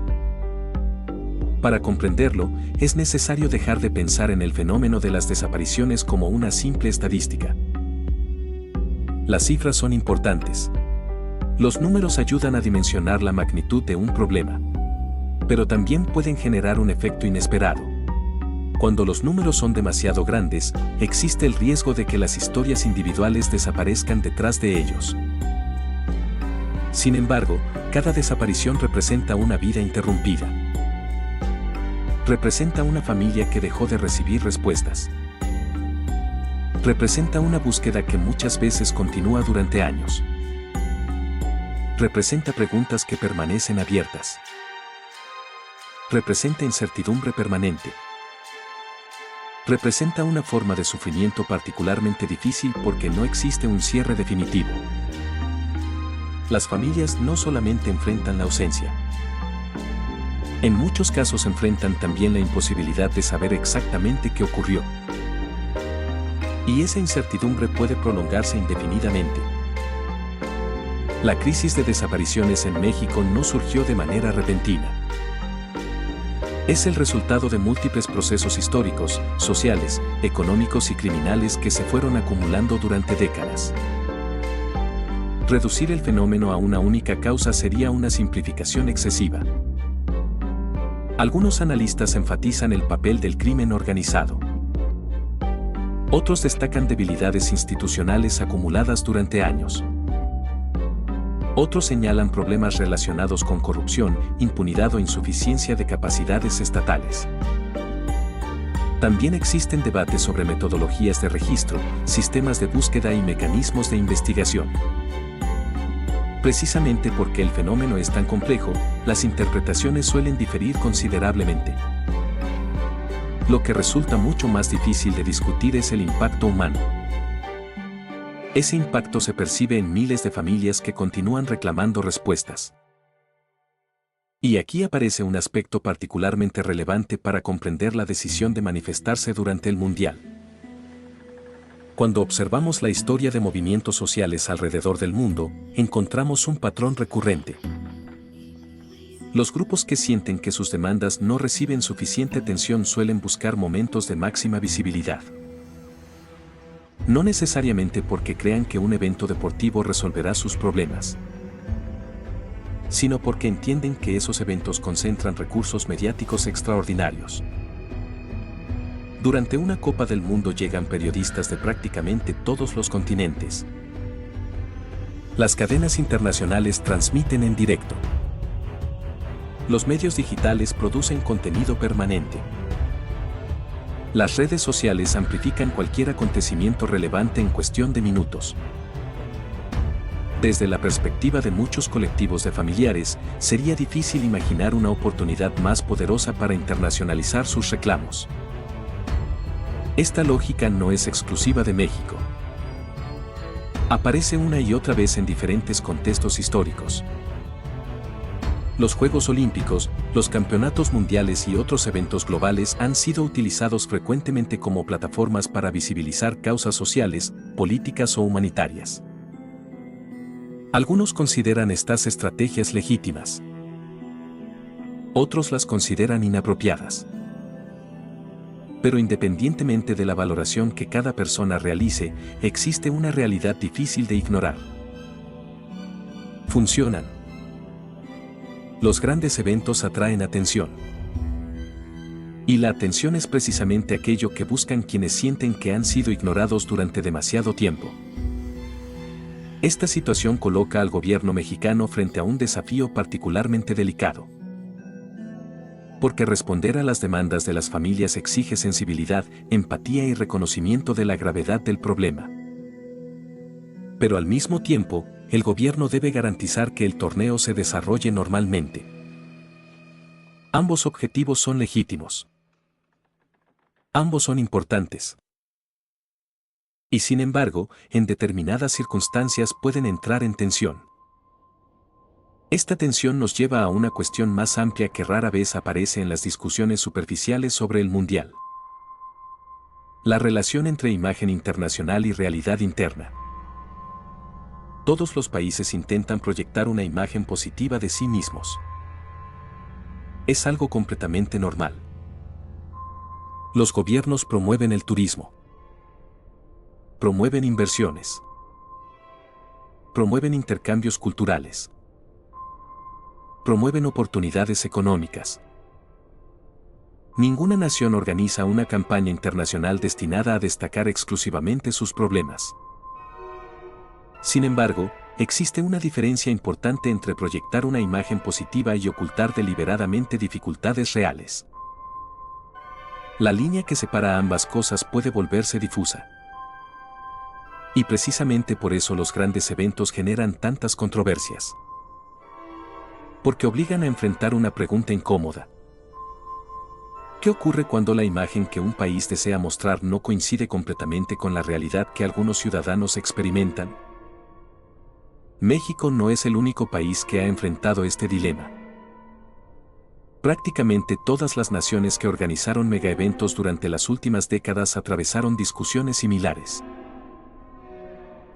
Para comprenderlo, es necesario dejar de pensar en el fenómeno de las desapariciones como una simple estadística. Las cifras son importantes. Los números ayudan a dimensionar la magnitud de un problema. Pero también pueden generar un efecto inesperado. Cuando los números son demasiado grandes, existe el riesgo de que las historias individuales desaparezcan detrás de ellos. Sin embargo, cada desaparición representa una vida interrumpida. Representa una familia que dejó de recibir respuestas. Representa una búsqueda que muchas veces continúa durante años. Representa preguntas que permanecen abiertas. Representa incertidumbre permanente. Representa una forma de sufrimiento particularmente difícil porque no existe un cierre definitivo. Las familias no solamente enfrentan la ausencia. En muchos casos enfrentan también la imposibilidad de saber exactamente qué ocurrió. Y esa incertidumbre puede prolongarse indefinidamente. La crisis de desapariciones en México no surgió de manera repentina. Es el resultado de múltiples procesos históricos, sociales, económicos y criminales que se fueron acumulando durante décadas. Reducir el fenómeno a una única causa sería una simplificación excesiva. Algunos analistas enfatizan el papel del crimen organizado. Otros destacan debilidades institucionales acumuladas durante años. Otros señalan problemas relacionados con corrupción, impunidad o insuficiencia de capacidades estatales. También existen debates sobre metodologías de registro, sistemas de búsqueda y mecanismos de investigación. Precisamente porque el fenómeno es tan complejo, las interpretaciones suelen diferir considerablemente. Lo que resulta mucho más difícil de discutir es el impacto humano. Ese impacto se percibe en miles de familias que continúan reclamando respuestas. Y aquí aparece un aspecto particularmente relevante para comprender la decisión de manifestarse durante el Mundial. Cuando observamos la historia de movimientos sociales alrededor del mundo, encontramos un patrón recurrente. Los grupos que sienten que sus demandas no reciben suficiente atención suelen buscar momentos de máxima visibilidad. No necesariamente porque crean que un evento deportivo resolverá sus problemas, sino porque entienden que esos eventos concentran recursos mediáticos extraordinarios. Durante una Copa del Mundo llegan periodistas de prácticamente todos los continentes. Las cadenas internacionales transmiten en directo. Los medios digitales producen contenido permanente. Las redes sociales amplifican cualquier acontecimiento relevante en cuestión de minutos. Desde la perspectiva de muchos colectivos de familiares, sería difícil imaginar una oportunidad más poderosa para internacionalizar sus reclamos. Esta lógica no es exclusiva de México. Aparece una y otra vez en diferentes contextos históricos. Los Juegos Olímpicos, los campeonatos mundiales y otros eventos globales han sido utilizados frecuentemente como plataformas para visibilizar causas sociales, políticas o humanitarias. Algunos consideran estas estrategias legítimas. Otros las consideran inapropiadas. Pero independientemente de la valoración que cada persona realice, existe una realidad difícil de ignorar. Funcionan. Los grandes eventos atraen atención. Y la atención es precisamente aquello que buscan quienes sienten que han sido ignorados durante demasiado tiempo. Esta situación coloca al gobierno mexicano frente a un desafío particularmente delicado. Porque responder a las demandas de las familias exige sensibilidad, empatía y reconocimiento de la gravedad del problema. Pero al mismo tiempo, el gobierno debe garantizar que el torneo se desarrolle normalmente. Ambos objetivos son legítimos. Ambos son importantes. Y sin embargo, en determinadas circunstancias pueden entrar en tensión. Esta tensión nos lleva a una cuestión más amplia que rara vez aparece en las discusiones superficiales sobre el Mundial. La relación entre imagen internacional y realidad interna. Todos los países intentan proyectar una imagen positiva de sí mismos. Es algo completamente normal. Los gobiernos promueven el turismo. Promueven inversiones. Promueven intercambios culturales. Promueven oportunidades económicas. Ninguna nación organiza una campaña internacional destinada a destacar exclusivamente sus problemas. Sin embargo, existe una diferencia importante entre proyectar una imagen positiva y ocultar deliberadamente dificultades reales. La línea que separa ambas cosas puede volverse difusa. Y precisamente por eso los grandes eventos generan tantas controversias. Porque obligan a enfrentar una pregunta incómoda. ¿Qué ocurre cuando la imagen que un país desea mostrar no coincide completamente con la realidad que algunos ciudadanos experimentan? México no es el único país que ha enfrentado este dilema. Prácticamente todas las naciones que organizaron megaeventos durante las últimas décadas atravesaron discusiones similares.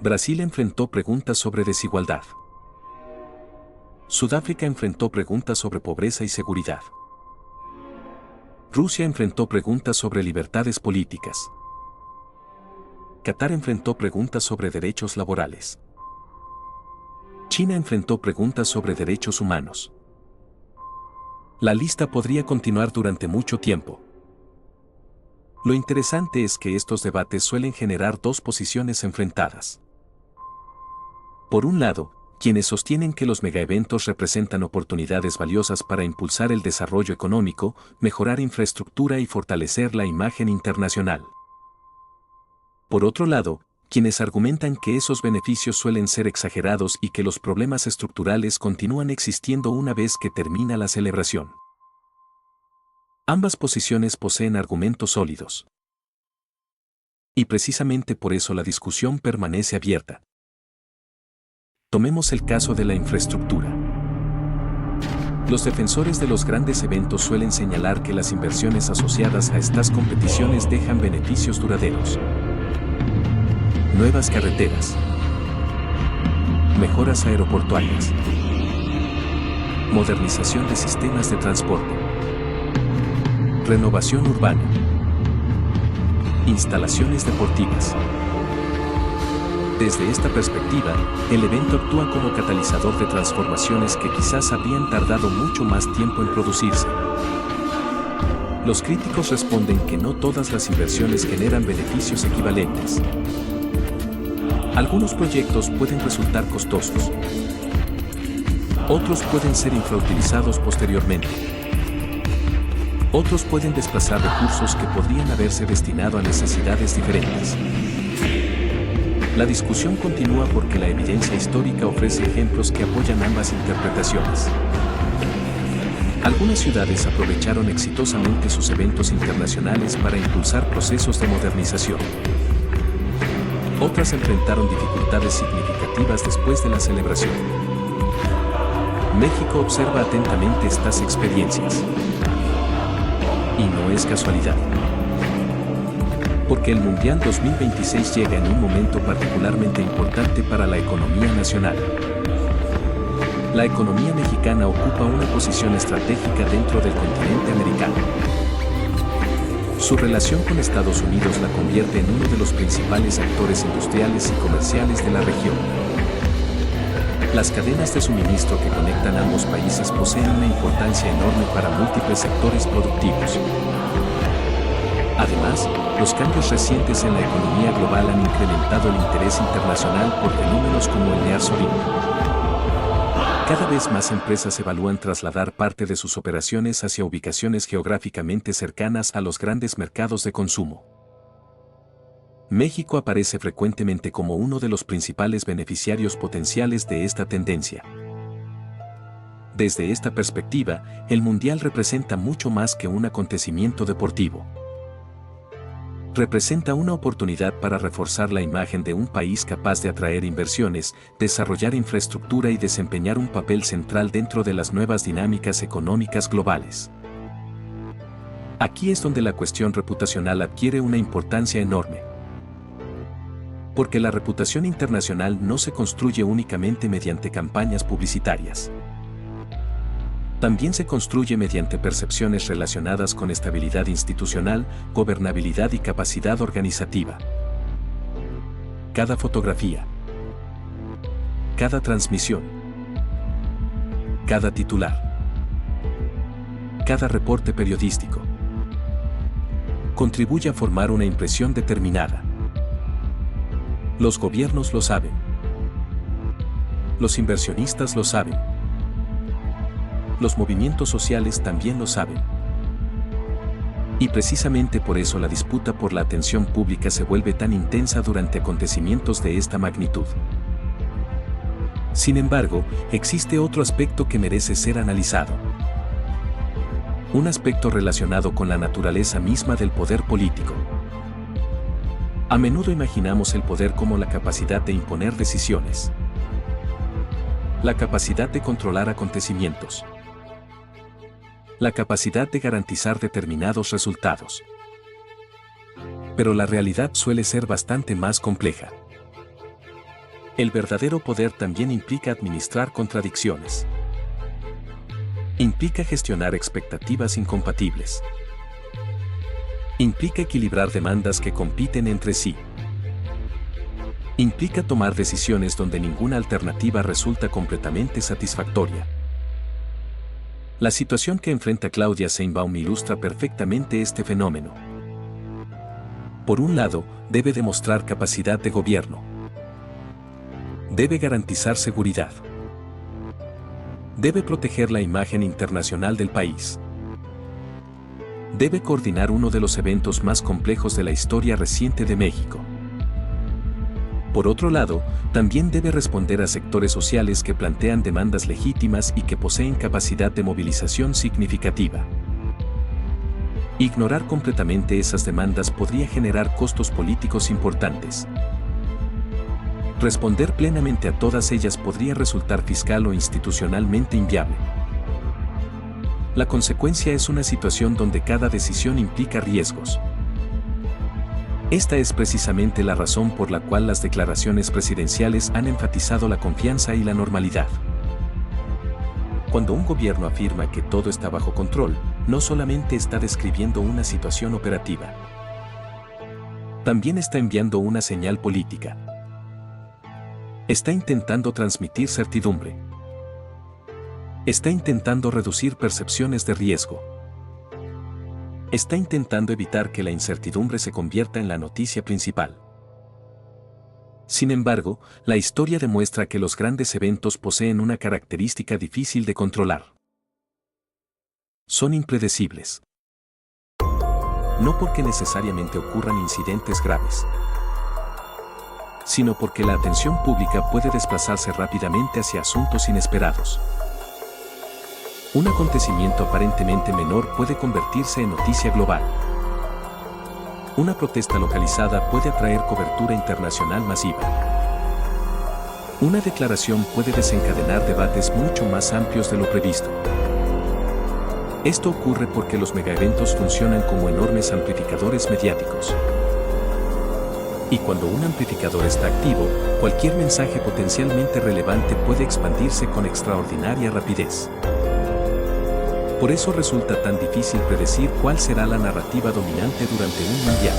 Brasil enfrentó preguntas sobre desigualdad. Sudáfrica enfrentó preguntas sobre pobreza y seguridad. Rusia enfrentó preguntas sobre libertades políticas. Qatar enfrentó preguntas sobre derechos laborales. China enfrentó preguntas sobre derechos humanos. La lista podría continuar durante mucho tiempo. Lo interesante es que estos debates suelen generar dos posiciones enfrentadas. Por un lado, quienes sostienen que los megaeventos representan oportunidades valiosas para impulsar el desarrollo económico, mejorar infraestructura y fortalecer la imagen internacional. Por otro lado, quienes argumentan que esos beneficios suelen ser exagerados y que los problemas estructurales continúan existiendo una vez que termina la celebración. Ambas posiciones poseen argumentos sólidos. Y precisamente por eso la discusión permanece abierta. Tomemos el caso de la infraestructura. Los defensores de los grandes eventos suelen señalar que las inversiones asociadas a estas competiciones dejan beneficios duraderos. Nuevas carreteras. Mejoras aeroportuarias. Modernización de sistemas de transporte. Renovación urbana. Instalaciones deportivas. Desde esta perspectiva, el evento actúa como catalizador de transformaciones que quizás habrían tardado mucho más tiempo en producirse. Los críticos responden que no todas las inversiones generan beneficios equivalentes. Algunos proyectos pueden resultar costosos. Otros pueden ser infrautilizados posteriormente. Otros pueden desplazar recursos que podrían haberse destinado a necesidades diferentes. La discusión continúa porque la evidencia histórica ofrece ejemplos que apoyan ambas interpretaciones. Algunas ciudades aprovecharon exitosamente sus eventos internacionales para impulsar procesos de modernización. Otras enfrentaron dificultades significativas después de la celebración. México observa atentamente estas experiencias. Y no es casualidad. Porque el Mundial 2026 llega en un momento particularmente importante para la economía nacional. La economía mexicana ocupa una posición estratégica dentro del continente americano. Su relación con Estados Unidos la convierte en uno de los principales actores industriales y comerciales de la región. Las cadenas de suministro que conectan ambos países poseen una importancia enorme para múltiples sectores productivos. Además, los cambios recientes en la economía global han incrementado el interés internacional por fenómenos como el nearshoring. Cada vez más empresas evalúan trasladar parte de sus operaciones hacia ubicaciones geográficamente cercanas a los grandes mercados de consumo. México aparece frecuentemente como uno de los principales beneficiarios potenciales de esta tendencia. Desde esta perspectiva, el Mundial representa mucho más que un acontecimiento deportivo. Representa una oportunidad para reforzar la imagen de un país capaz de atraer inversiones, desarrollar infraestructura y desempeñar un papel central dentro de las nuevas dinámicas económicas globales. Aquí es donde la cuestión reputacional adquiere una importancia enorme. Porque la reputación internacional no se construye únicamente mediante campañas publicitarias. También se construye mediante percepciones relacionadas con estabilidad institucional, gobernabilidad y capacidad organizativa. Cada fotografía, cada transmisión, cada titular, cada reporte periodístico contribuye a formar una impresión determinada. Los gobiernos lo saben. Los inversionistas lo saben. Los movimientos sociales también lo saben. Y precisamente por eso la disputa por la atención pública se vuelve tan intensa durante acontecimientos de esta magnitud. Sin embargo, existe otro aspecto que merece ser analizado. Un aspecto relacionado con la naturaleza misma del poder político. A menudo imaginamos el poder como la capacidad de imponer decisiones, la capacidad de controlar acontecimientos, la capacidad de garantizar determinados resultados. Pero la realidad suele ser bastante más compleja. El verdadero poder también implica administrar contradicciones. Implica gestionar expectativas incompatibles. Implica equilibrar demandas que compiten entre sí. Implica tomar decisiones donde ninguna alternativa resulta completamente satisfactoria. La situación que enfrenta Claudia Sheinbaum ilustra perfectamente este fenómeno. Por un lado, debe demostrar capacidad de gobierno. Debe garantizar seguridad. Debe proteger la imagen internacional del país. Debe coordinar uno de los eventos más complejos de la historia reciente de México. Por otro lado, también debe responder a sectores sociales que plantean demandas legítimas y que poseen capacidad de movilización significativa. Ignorar completamente esas demandas podría generar costos políticos importantes. Responder plenamente a todas ellas podría resultar fiscal o institucionalmente inviable. La consecuencia es una situación donde cada decisión implica riesgos. Esta es precisamente la razón por la cual las declaraciones presidenciales han enfatizado la confianza y la normalidad. Cuando un gobierno afirma que todo está bajo control, no solamente está describiendo una situación operativa, también está enviando una señal política. Está intentando transmitir certidumbre. Está intentando reducir percepciones de riesgo. Está intentando evitar que la incertidumbre se convierta en la noticia principal. Sin embargo, la historia demuestra que los grandes eventos poseen una característica difícil de controlar. Son impredecibles. No porque necesariamente ocurran incidentes graves, sino porque la atención pública puede desplazarse rápidamente hacia asuntos inesperados. Un acontecimiento aparentemente menor puede convertirse en noticia global. Una protesta localizada puede atraer cobertura internacional masiva. Una declaración puede desencadenar debates mucho más amplios de lo previsto. Esto ocurre porque los megaeventos funcionan como enormes amplificadores mediáticos. Y cuando un amplificador está activo, cualquier mensaje potencialmente relevante puede expandirse con extraordinaria rapidez. Por eso resulta tan difícil predecir cuál será la narrativa dominante durante un mundial.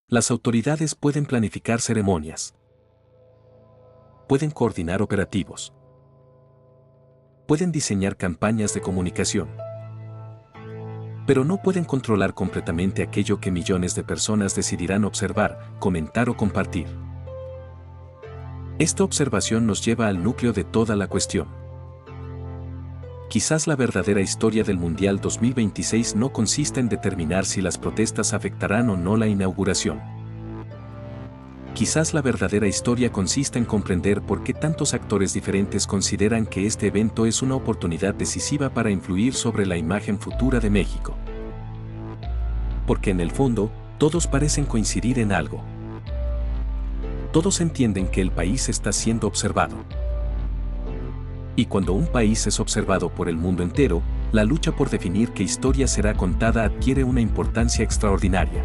Las autoridades pueden planificar ceremonias. Pueden coordinar operativos. Pueden diseñar campañas de comunicación. Pero no pueden controlar completamente aquello que millones de personas decidirán observar, comentar o compartir. Esta observación nos lleva al núcleo de toda la cuestión. Quizás la verdadera historia del Mundial 2026 no consista en determinar si las protestas afectarán o no la inauguración. Quizás la verdadera historia consista en comprender por qué tantos actores diferentes consideran que este evento es una oportunidad decisiva para influir sobre la imagen futura de México. Porque en el fondo, todos parecen coincidir en algo. Todos entienden que el país está siendo observado. Y cuando un país es observado por el mundo entero, la lucha por definir qué historia será contada adquiere una importancia extraordinaria.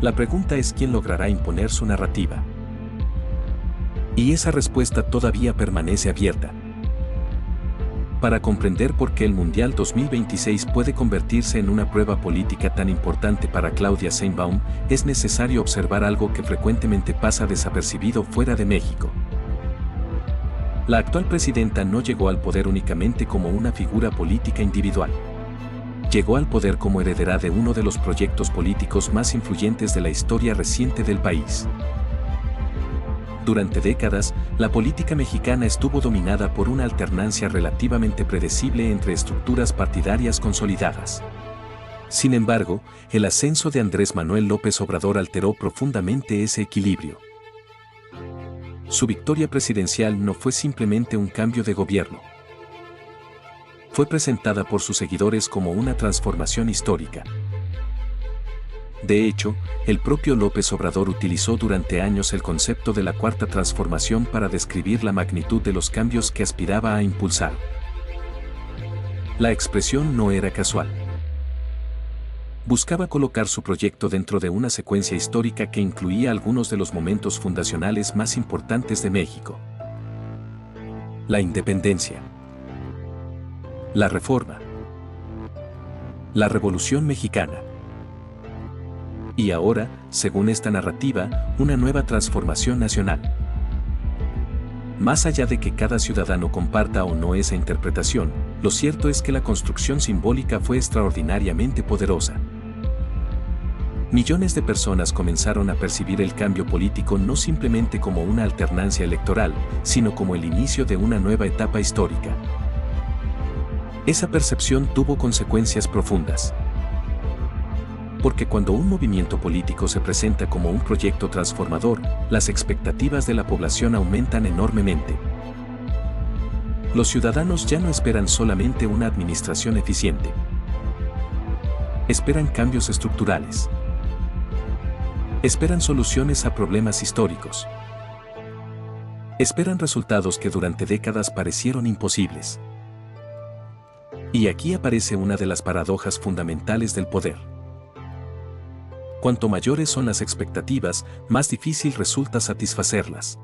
La pregunta es quién logrará imponer su narrativa. Y esa respuesta todavía permanece abierta. Para comprender por qué el Mundial 2026 puede convertirse en una prueba política tan importante para Claudia Sheinbaum, es necesario observar algo que frecuentemente pasa desapercibido fuera de México. La actual presidenta no llegó al poder únicamente como una figura política individual. Llegó al poder como heredera de uno de los proyectos políticos más influyentes de la historia reciente del país. Durante décadas, la política mexicana estuvo dominada por una alternancia relativamente predecible entre estructuras partidarias consolidadas. Sin embargo, el ascenso de Andrés Manuel López Obrador alteró profundamente ese equilibrio. Su victoria presidencial no fue simplemente un cambio de gobierno. Fue presentada por sus seguidores como una transformación histórica. De hecho, el propio López Obrador utilizó durante años el concepto de la Cuarta Transformación para describir la magnitud de los cambios que aspiraba a impulsar. La expresión no era casual. Buscaba colocar su proyecto dentro de una secuencia histórica que incluía algunos de los momentos fundacionales más importantes de México. La independencia. La Reforma. La Revolución Mexicana. Y ahora, según esta narrativa, una nueva transformación nacional. Más allá de que cada ciudadano comparta o no esa interpretación, lo cierto es que la construcción simbólica fue extraordinariamente poderosa. Millones de personas comenzaron a percibir el cambio político no simplemente como una alternancia electoral, sino como el inicio de una nueva etapa histórica. Esa percepción tuvo consecuencias profundas. Porque cuando un movimiento político se presenta como un proyecto transformador, las expectativas de la población aumentan enormemente. Los ciudadanos ya no esperan solamente una administración eficiente. Esperan cambios estructurales. Esperan soluciones a problemas históricos. Esperan resultados que durante décadas parecieron imposibles. Y aquí aparece una de las paradojas fundamentales del poder. Cuanto mayores son las expectativas, más difícil resulta satisfacerlas.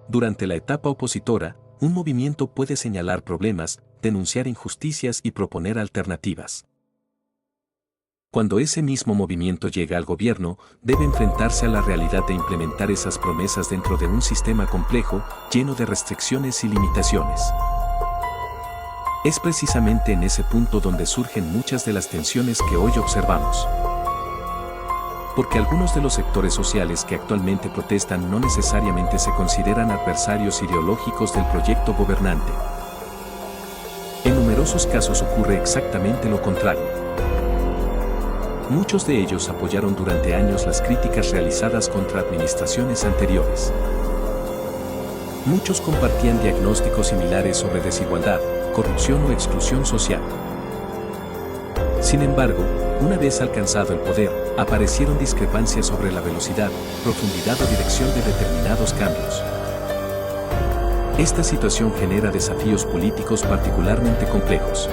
Durante la etapa opositora, un movimiento puede señalar problemas, denunciar injusticias y proponer alternativas. Cuando ese mismo movimiento llega al gobierno, debe enfrentarse a la realidad de implementar esas promesas dentro de un sistema complejo, lleno de restricciones y limitaciones. Es precisamente en ese punto donde surgen muchas de las tensiones que hoy observamos. Porque algunos de los sectores sociales que actualmente protestan no necesariamente se consideran adversarios ideológicos del proyecto gobernante. En numerosos casos ocurre exactamente lo contrario. Muchos de ellos apoyaron durante años las críticas realizadas contra administraciones anteriores. Muchos compartían diagnósticos similares sobre desigualdad, corrupción o exclusión social. Sin embargo, una vez alcanzado el poder, aparecieron discrepancias sobre la velocidad, profundidad o dirección de determinados cambios. Esta situación genera desafíos políticos particularmente complejos.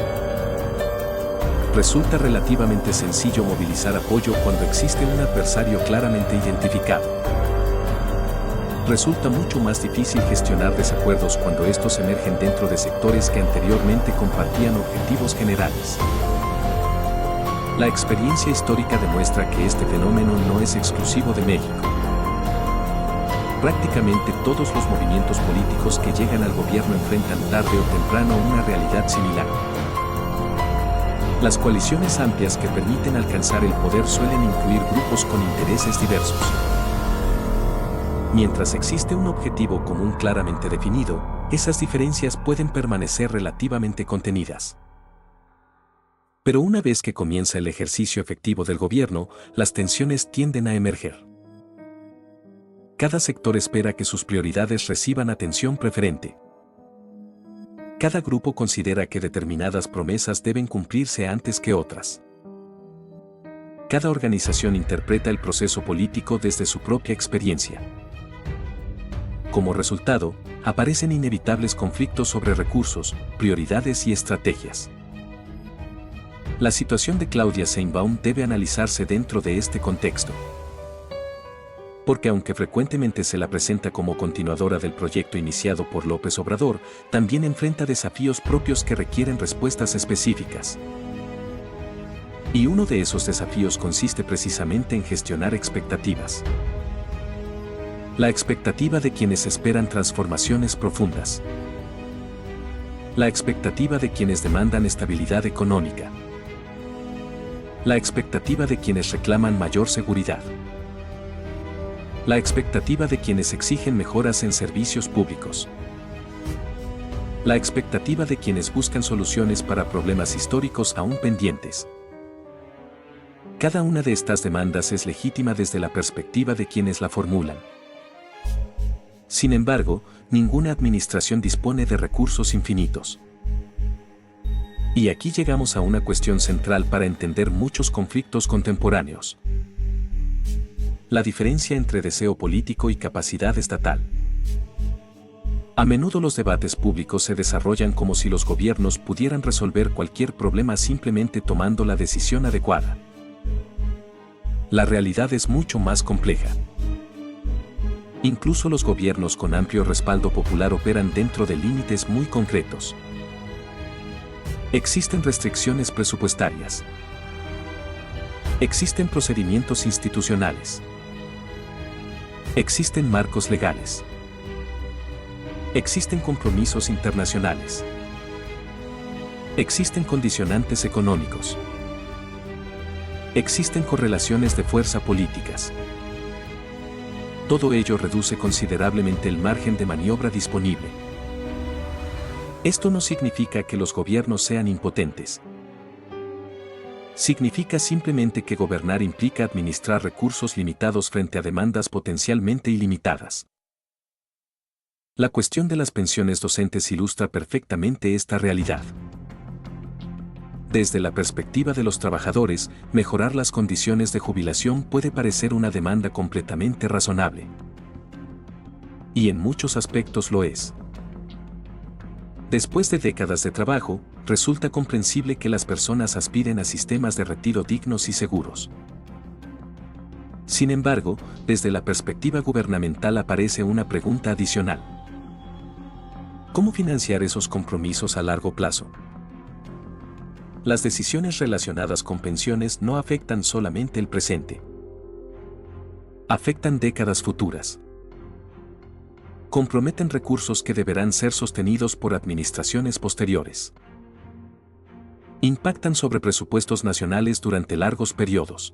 Resulta relativamente sencillo movilizar apoyo cuando existe un adversario claramente identificado. Resulta mucho más difícil gestionar desacuerdos cuando estos emergen dentro de sectores que anteriormente compartían objetivos generales. La experiencia histórica demuestra que este fenómeno no es exclusivo de México. Prácticamente todos los movimientos políticos que llegan al gobierno enfrentan tarde o temprano una realidad similar. Las coaliciones amplias que permiten alcanzar el poder suelen incluir grupos con intereses diversos. Mientras existe un objetivo común claramente definido, esas diferencias pueden permanecer relativamente contenidas. Pero una vez que comienza el ejercicio efectivo del gobierno, las tensiones tienden a emerger. Cada sector espera que sus prioridades reciban atención preferente. Cada grupo considera que determinadas promesas deben cumplirse antes que otras. Cada organización interpreta el proceso político desde su propia experiencia. Como resultado, aparecen inevitables conflictos sobre recursos, prioridades y estrategias. La situación de Claudia Sheinbaum debe analizarse dentro de este contexto. Porque aunque frecuentemente se la presenta como continuadora del proyecto iniciado por López Obrador, también enfrenta desafíos propios que requieren respuestas específicas. Y uno de esos desafíos consiste precisamente en gestionar expectativas. La expectativa de quienes esperan transformaciones profundas. La expectativa de quienes demandan estabilidad económica. La expectativa de quienes reclaman mayor seguridad. La expectativa de quienes exigen mejoras en servicios públicos. La expectativa de quienes buscan soluciones para problemas históricos aún pendientes. Cada una de estas demandas es legítima desde la perspectiva de quienes la formulan. Sin embargo, ninguna administración dispone de recursos infinitos. Y aquí llegamos a una cuestión central para entender muchos conflictos contemporáneos. La diferencia entre deseo político y capacidad estatal. A menudo los debates públicos se desarrollan como si los gobiernos pudieran resolver cualquier problema simplemente tomando la decisión adecuada. La realidad es mucho más compleja. Incluso los gobiernos con amplio respaldo popular operan dentro de límites muy concretos. Existen restricciones presupuestarias. Existen procedimientos institucionales. Existen marcos legales. Existen compromisos internacionales. Existen condicionantes económicos. Existen correlaciones de fuerza políticas. Todo ello reduce considerablemente el margen de maniobra disponible. Esto no significa que los gobiernos sean impotentes. Significa simplemente que gobernar implica administrar recursos limitados frente a demandas potencialmente ilimitadas. La cuestión de las pensiones docentes ilustra perfectamente esta realidad. Desde la perspectiva de los trabajadores, mejorar las condiciones de jubilación puede parecer una demanda completamente razonable. Y en muchos aspectos lo es. Después de décadas de trabajo, resulta comprensible que las personas aspiren a sistemas de retiro dignos y seguros. Sin embargo, desde la perspectiva gubernamental aparece una pregunta adicional. ¿Cómo financiar esos compromisos a largo plazo? Las decisiones relacionadas con pensiones no afectan solamente el presente. Afectan décadas futuras. Comprometen recursos que deberán ser sostenidos por administraciones posteriores. Impactan sobre presupuestos nacionales durante largos periodos.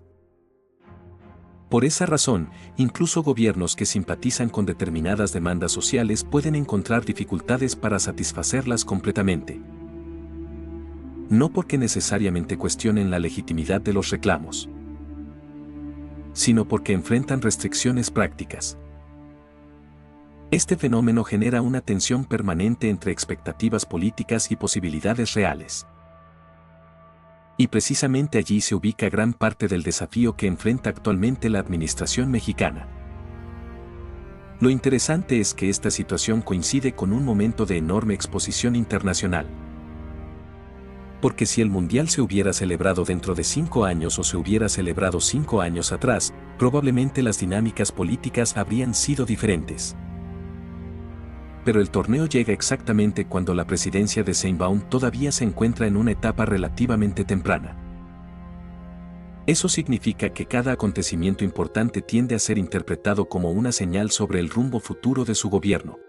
Por esa razón, incluso gobiernos que simpatizan con determinadas demandas sociales pueden encontrar dificultades para satisfacerlas completamente. No porque necesariamente cuestionen la legitimidad de los reclamos, sino porque enfrentan restricciones prácticas. Este fenómeno genera una tensión permanente entre expectativas políticas y posibilidades reales. Y precisamente allí se ubica gran parte del desafío que enfrenta actualmente la administración mexicana. Lo interesante es que esta situación coincide con un momento de enorme exposición internacional. Porque si el Mundial se hubiera celebrado dentro de 5 años o se hubiera celebrado 5 años atrás, probablemente las dinámicas políticas habrían sido diferentes. Pero el torneo llega exactamente cuando la presidencia de Sheinbaum todavía se encuentra en una etapa relativamente temprana. Eso significa que cada acontecimiento importante tiende a ser interpretado como una señal sobre el rumbo futuro de su gobierno.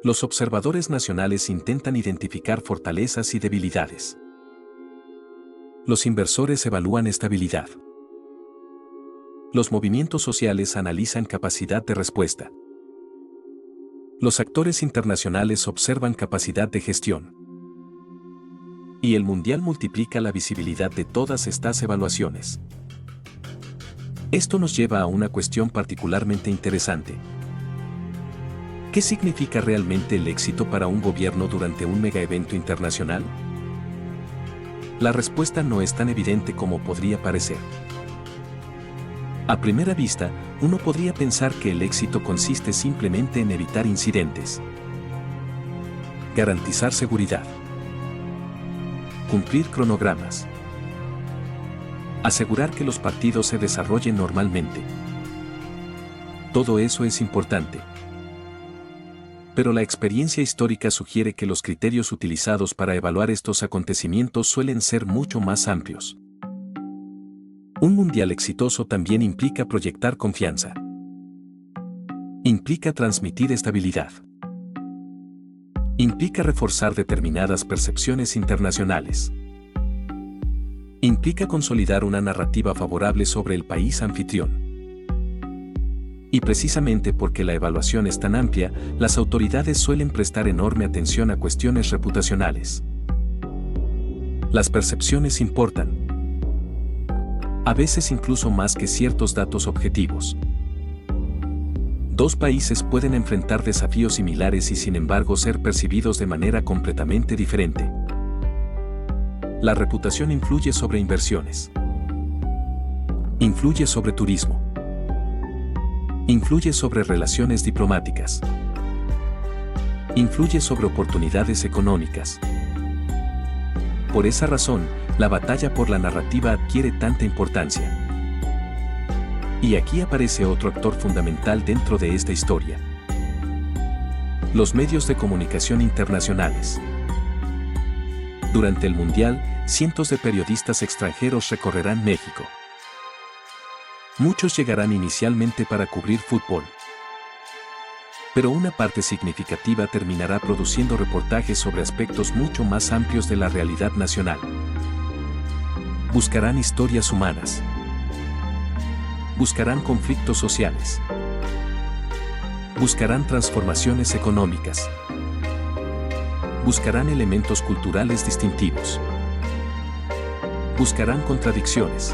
Los observadores nacionales intentan identificar fortalezas y debilidades. Los inversores evalúan estabilidad. Los movimientos sociales analizan capacidad de respuesta. Los actores internacionales observan capacidad de gestión. Y el Mundial multiplica la visibilidad de todas estas evaluaciones. Esto nos lleva a una cuestión particularmente interesante. ¿Qué significa realmente el éxito para un gobierno durante un megaevento internacional? La respuesta no es tan evidente como podría parecer. A primera vista, uno podría pensar que el éxito consiste simplemente en evitar incidentes, garantizar seguridad, cumplir cronogramas, asegurar que los partidos se desarrollen normalmente. Todo eso es importante. Pero la experiencia histórica sugiere que los criterios utilizados para evaluar estos acontecimientos suelen ser mucho más amplios. Un mundial exitoso también implica proyectar confianza. Implica transmitir estabilidad. Implica reforzar determinadas percepciones internacionales. Implica consolidar una narrativa favorable sobre el país anfitrión. Y precisamente porque la evaluación es tan amplia, las autoridades suelen prestar enorme atención a cuestiones reputacionales. Las percepciones importan. A veces incluso más que ciertos datos objetivos. Dos países pueden enfrentar desafíos similares y sin embargo ser percibidos de manera completamente diferente. La reputación influye sobre inversiones. Influye sobre turismo. Influye sobre relaciones diplomáticas. Influye sobre oportunidades económicas. Por esa razón, la batalla por la narrativa adquiere tanta importancia. Y aquí aparece otro actor fundamental dentro de esta historia. Los medios de comunicación internacionales. Durante el Mundial, cientos de periodistas extranjeros recorrerán México. Muchos llegarán inicialmente para cubrir fútbol. Pero una parte significativa terminará produciendo reportajes sobre aspectos mucho más amplios de la realidad nacional. Buscarán historias humanas. Buscarán conflictos sociales. Buscarán transformaciones económicas. Buscarán elementos culturales distintivos. Buscarán contradicciones.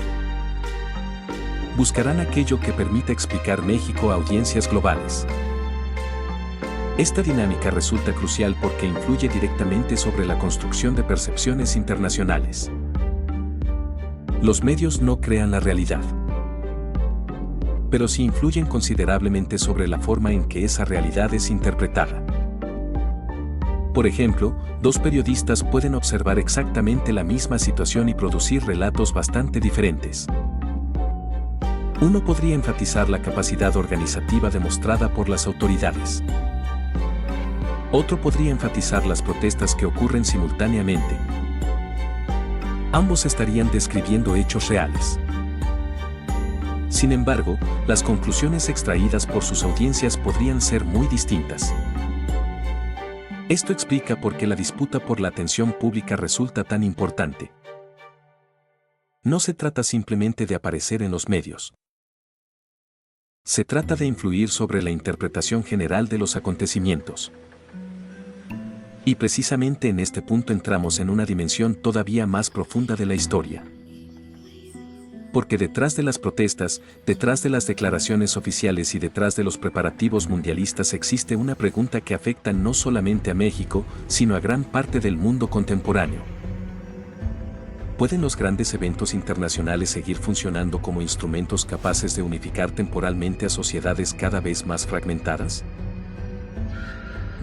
Buscarán aquello que permita explicar México a audiencias globales. Esta dinámica resulta crucial porque influye directamente sobre la construcción de percepciones internacionales. Los medios no crean la realidad, pero sí influyen considerablemente sobre la forma en que esa realidad es interpretada. Por ejemplo, dos periodistas pueden observar exactamente la misma situación y producir relatos bastante diferentes. Uno podría enfatizar la capacidad organizativa demostrada por las autoridades. Otro podría enfatizar las protestas que ocurren simultáneamente. Ambos estarían describiendo hechos reales. Sin embargo, las conclusiones extraídas por sus audiencias podrían ser muy distintas. Esto explica por qué la disputa por la atención pública resulta tan importante. No se trata simplemente de aparecer en los medios. Se trata de influir sobre la interpretación general de los acontecimientos. Y precisamente en este punto entramos en una dimensión todavía más profunda de la historia. Porque detrás de las protestas, detrás de las declaraciones oficiales y detrás de los preparativos mundialistas existe una pregunta que afecta no solamente a México, sino a gran parte del mundo contemporáneo. ¿Pueden los grandes eventos internacionales seguir funcionando como instrumentos capaces de unificar temporalmente a sociedades cada vez más fragmentadas?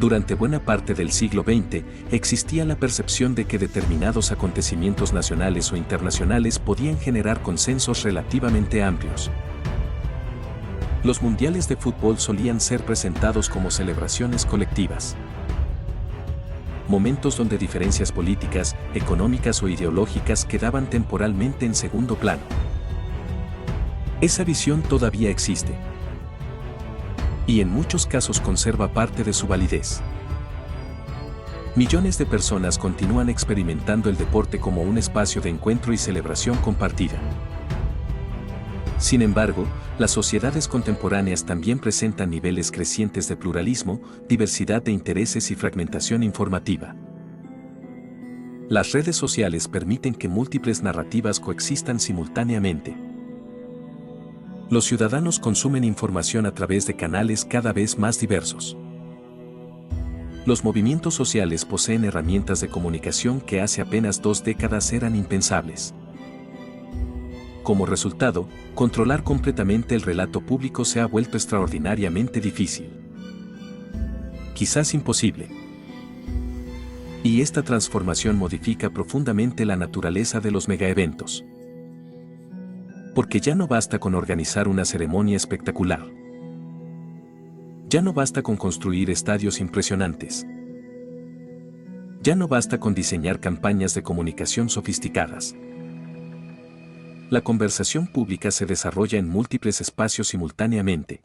Durante buena parte del siglo XX, existía la percepción de que determinados acontecimientos nacionales o internacionales podían generar consensos relativamente amplios. Los mundiales de fútbol solían ser presentados como celebraciones colectivas. Momentos donde diferencias políticas, económicas o ideológicas quedaban temporalmente en segundo plano. Esa visión todavía existe. Y en muchos casos conserva parte de su validez. Millones de personas continúan experimentando el deporte como un espacio de encuentro y celebración compartida. Sin embargo, las sociedades contemporáneas también presentan niveles crecientes de pluralismo, diversidad de intereses y fragmentación informativa. Las redes sociales permiten que múltiples narrativas coexistan simultáneamente. Los ciudadanos consumen información a través de canales cada vez más diversos. Los movimientos sociales poseen herramientas de comunicación que hace apenas 2 décadas eran impensables. Como resultado, controlar completamente el relato público se ha vuelto extraordinariamente difícil. Quizás imposible. Y esta transformación modifica profundamente la naturaleza de los megaeventos. Porque ya no basta con organizar una ceremonia espectacular. Ya no basta con construir estadios impresionantes. Ya no basta con diseñar campañas de comunicación sofisticadas. La conversación pública se desarrolla en múltiples espacios simultáneamente.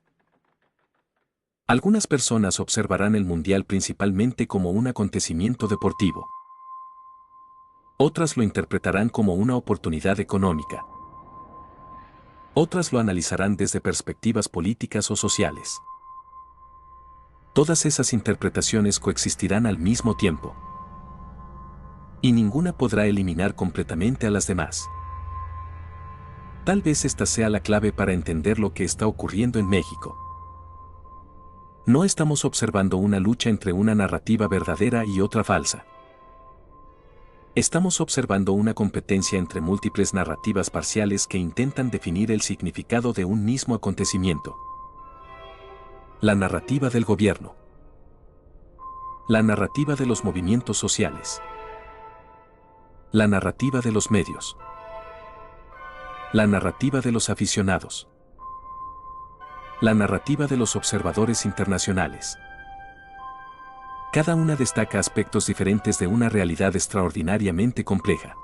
Algunas personas observarán el mundial principalmente como un acontecimiento deportivo. Otras lo interpretarán como una oportunidad económica. Otras lo analizarán desde perspectivas políticas o sociales. Todas esas interpretaciones coexistirán al mismo tiempo. Y ninguna podrá eliminar completamente a las demás. Tal vez esta sea la clave para entender lo que está ocurriendo en México. No estamos observando una lucha entre una narrativa verdadera y otra falsa. Estamos observando una competencia entre múltiples narrativas parciales que intentan definir el significado de un mismo acontecimiento. La narrativa del gobierno. La narrativa de los movimientos sociales. La narrativa de los medios. La narrativa de los aficionados. La narrativa de los observadores internacionales. Cada una destaca aspectos diferentes de una realidad extraordinariamente compleja.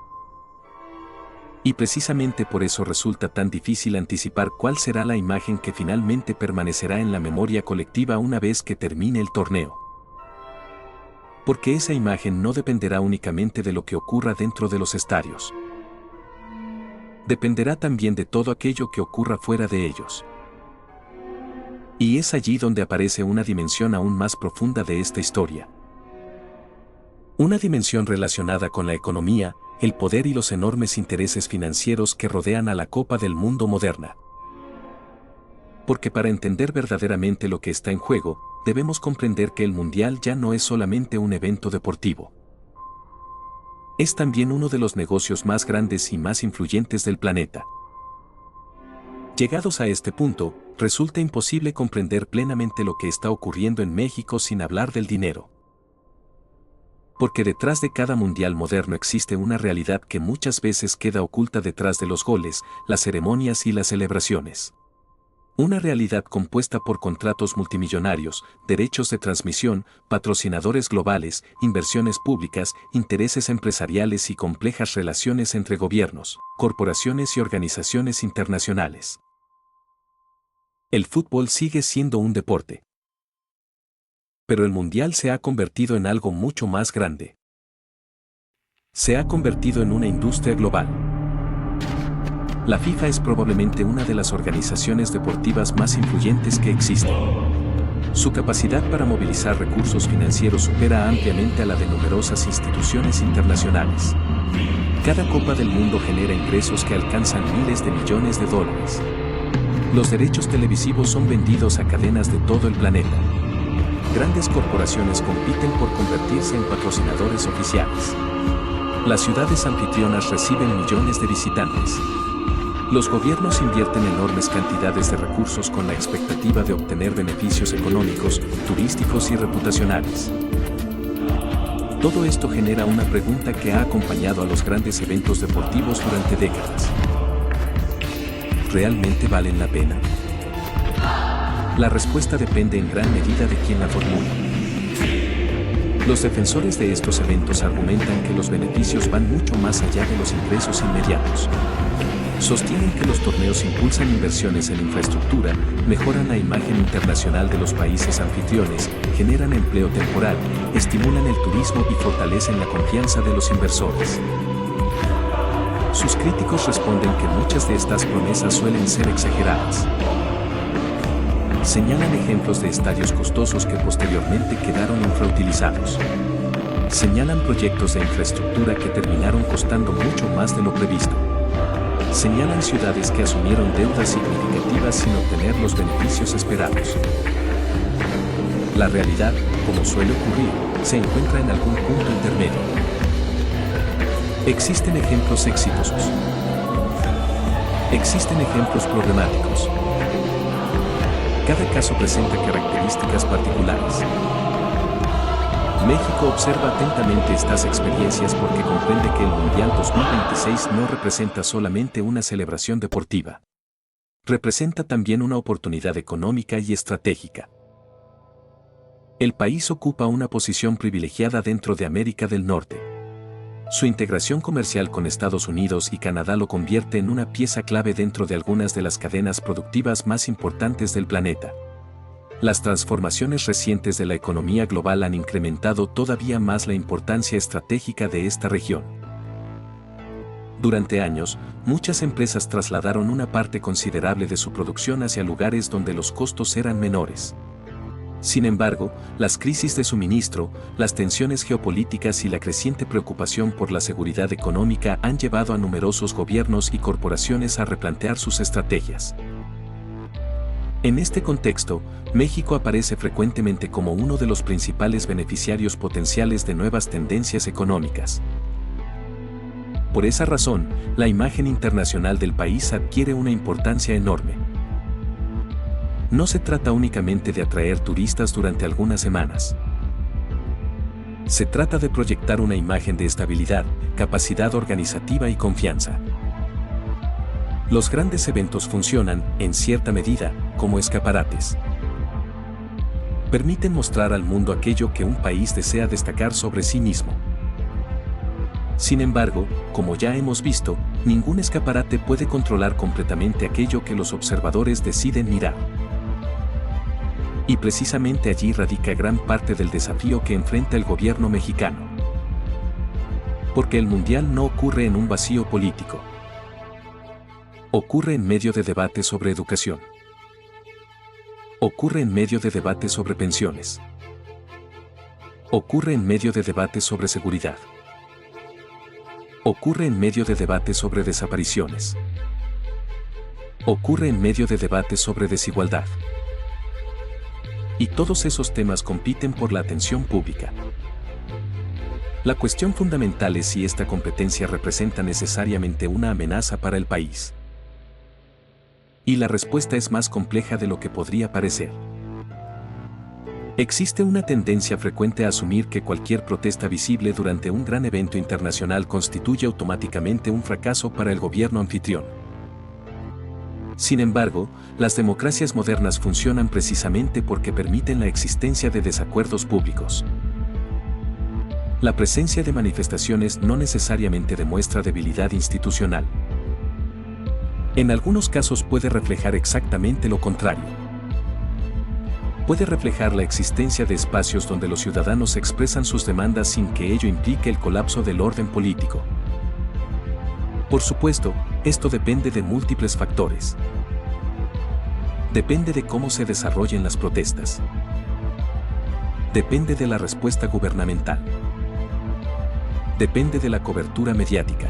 Y precisamente por eso resulta tan difícil anticipar cuál será la imagen que finalmente permanecerá en la memoria colectiva una vez que termine el torneo. Porque esa imagen no dependerá únicamente de lo que ocurra dentro de los estadios. Dependerá también de todo aquello que ocurra fuera de ellos. Y es allí donde aparece una dimensión aún más profunda de esta historia. Una dimensión relacionada con la economía, el poder y los enormes intereses financieros que rodean a la Copa del Mundo moderna. Porque para entender verdaderamente lo que está en juego, debemos comprender que el Mundial ya no es solamente un evento deportivo. Es también uno de los negocios más grandes y más influyentes del planeta. Llegados a este punto, resulta imposible comprender plenamente lo que está ocurriendo en México sin hablar del dinero. Porque detrás de cada mundial moderno existe una realidad que muchas veces queda oculta detrás de los goles, las ceremonias y las celebraciones. Una realidad compuesta por contratos multimillonarios, derechos de transmisión, patrocinadores globales, inversiones públicas, intereses empresariales y complejas relaciones entre gobiernos, corporaciones y organizaciones internacionales. El fútbol sigue siendo un deporte. Pero el mundial se ha convertido en algo mucho más grande. Se ha convertido en una industria global. La FIFA es probablemente una de las organizaciones deportivas más influyentes que existen. Su capacidad para movilizar recursos financieros supera ampliamente a la de numerosas instituciones internacionales. Cada Copa del Mundo genera ingresos que alcanzan miles de millones de dólares. Los derechos televisivos son vendidos a cadenas de todo el planeta. Grandes corporaciones compiten por convertirse en patrocinadores oficiales. Las ciudades anfitrionas reciben millones de visitantes. Los gobiernos invierten enormes cantidades de recursos con la expectativa de obtener beneficios económicos, turísticos y reputacionales. Todo esto genera una pregunta que ha acompañado a los grandes eventos deportivos durante décadas. ¿Realmente valen la pena? La respuesta depende en gran medida de quién la formula. Los defensores de estos eventos argumentan que los beneficios van mucho más allá de los ingresos inmediatos. Sostienen que los torneos impulsan inversiones en infraestructura, mejoran la imagen internacional de los países anfitriones, generan empleo temporal, estimulan el turismo y fortalecen la confianza de los inversores. Sus críticos responden que muchas de estas promesas suelen ser exageradas. Señalan ejemplos de estadios costosos que posteriormente quedaron infrautilizados. Señalan proyectos de infraestructura que terminaron costando mucho más de lo previsto. Señalan ciudades que asumieron deudas significativas sin obtener los beneficios esperados. La realidad, como suele ocurrir, se encuentra en algún punto intermedio. Existen ejemplos exitosos. Existen ejemplos problemáticos. Cada caso presenta características particulares. México observa atentamente estas experiencias porque comprende que el Mundial 2026 no representa solamente una celebración deportiva. Representa también una oportunidad económica y estratégica. El país ocupa una posición privilegiada dentro de América del Norte. Su integración comercial con Estados Unidos y Canadá lo convierte en una pieza clave dentro de algunas de las cadenas productivas más importantes del planeta. Las transformaciones recientes de la economía global han incrementado todavía más la importancia estratégica de esta región. Durante años, muchas empresas trasladaron una parte considerable de su producción hacia lugares donde los costos eran menores. Sin embargo, las crisis de suministro, las tensiones geopolíticas y la creciente preocupación por la seguridad económica han llevado a numerosos gobiernos y corporaciones a replantear sus estrategias. En este contexto, México aparece frecuentemente como uno de los principales beneficiarios potenciales de nuevas tendencias económicas. Por esa razón, la imagen internacional del país adquiere una importancia enorme. No se trata únicamente de atraer turistas durante algunas semanas. Se trata de proyectar una imagen de estabilidad, capacidad organizativa y confianza. Los grandes eventos funcionan, en cierta medida, como escaparates. Permiten mostrar al mundo aquello que un país desea destacar sobre sí mismo. Sin embargo, como ya hemos visto, ningún escaparate puede controlar completamente aquello que los observadores deciden mirar. Y precisamente allí radica gran parte del desafío que enfrenta el gobierno mexicano. Porque el Mundial no ocurre en un vacío político. Ocurre en medio de debates sobre educación. Ocurre en medio de debates sobre pensiones. Ocurre en medio de debates sobre seguridad. Ocurre en medio de debates sobre desapariciones. Ocurre en medio de debates sobre desigualdad. Y todos esos temas compiten por la atención pública. La cuestión fundamental es si esta competencia representa necesariamente una amenaza para el país. Y la respuesta es más compleja de lo que podría parecer. Existe una tendencia frecuente a asumir que cualquier protesta visible durante un gran evento internacional constituye automáticamente un fracaso para el gobierno anfitrión. Sin embargo, las democracias modernas funcionan precisamente porque permiten la existencia de desacuerdos públicos. La presencia de manifestaciones no necesariamente demuestra debilidad institucional. En algunos casos puede reflejar exactamente lo contrario. Puede reflejar la existencia de espacios donde los ciudadanos expresan sus demandas sin que ello implique el colapso del orden político. Por supuesto, esto depende de múltiples factores. Depende de cómo se desarrollen las protestas. Depende de la respuesta gubernamental. Depende de la cobertura mediática.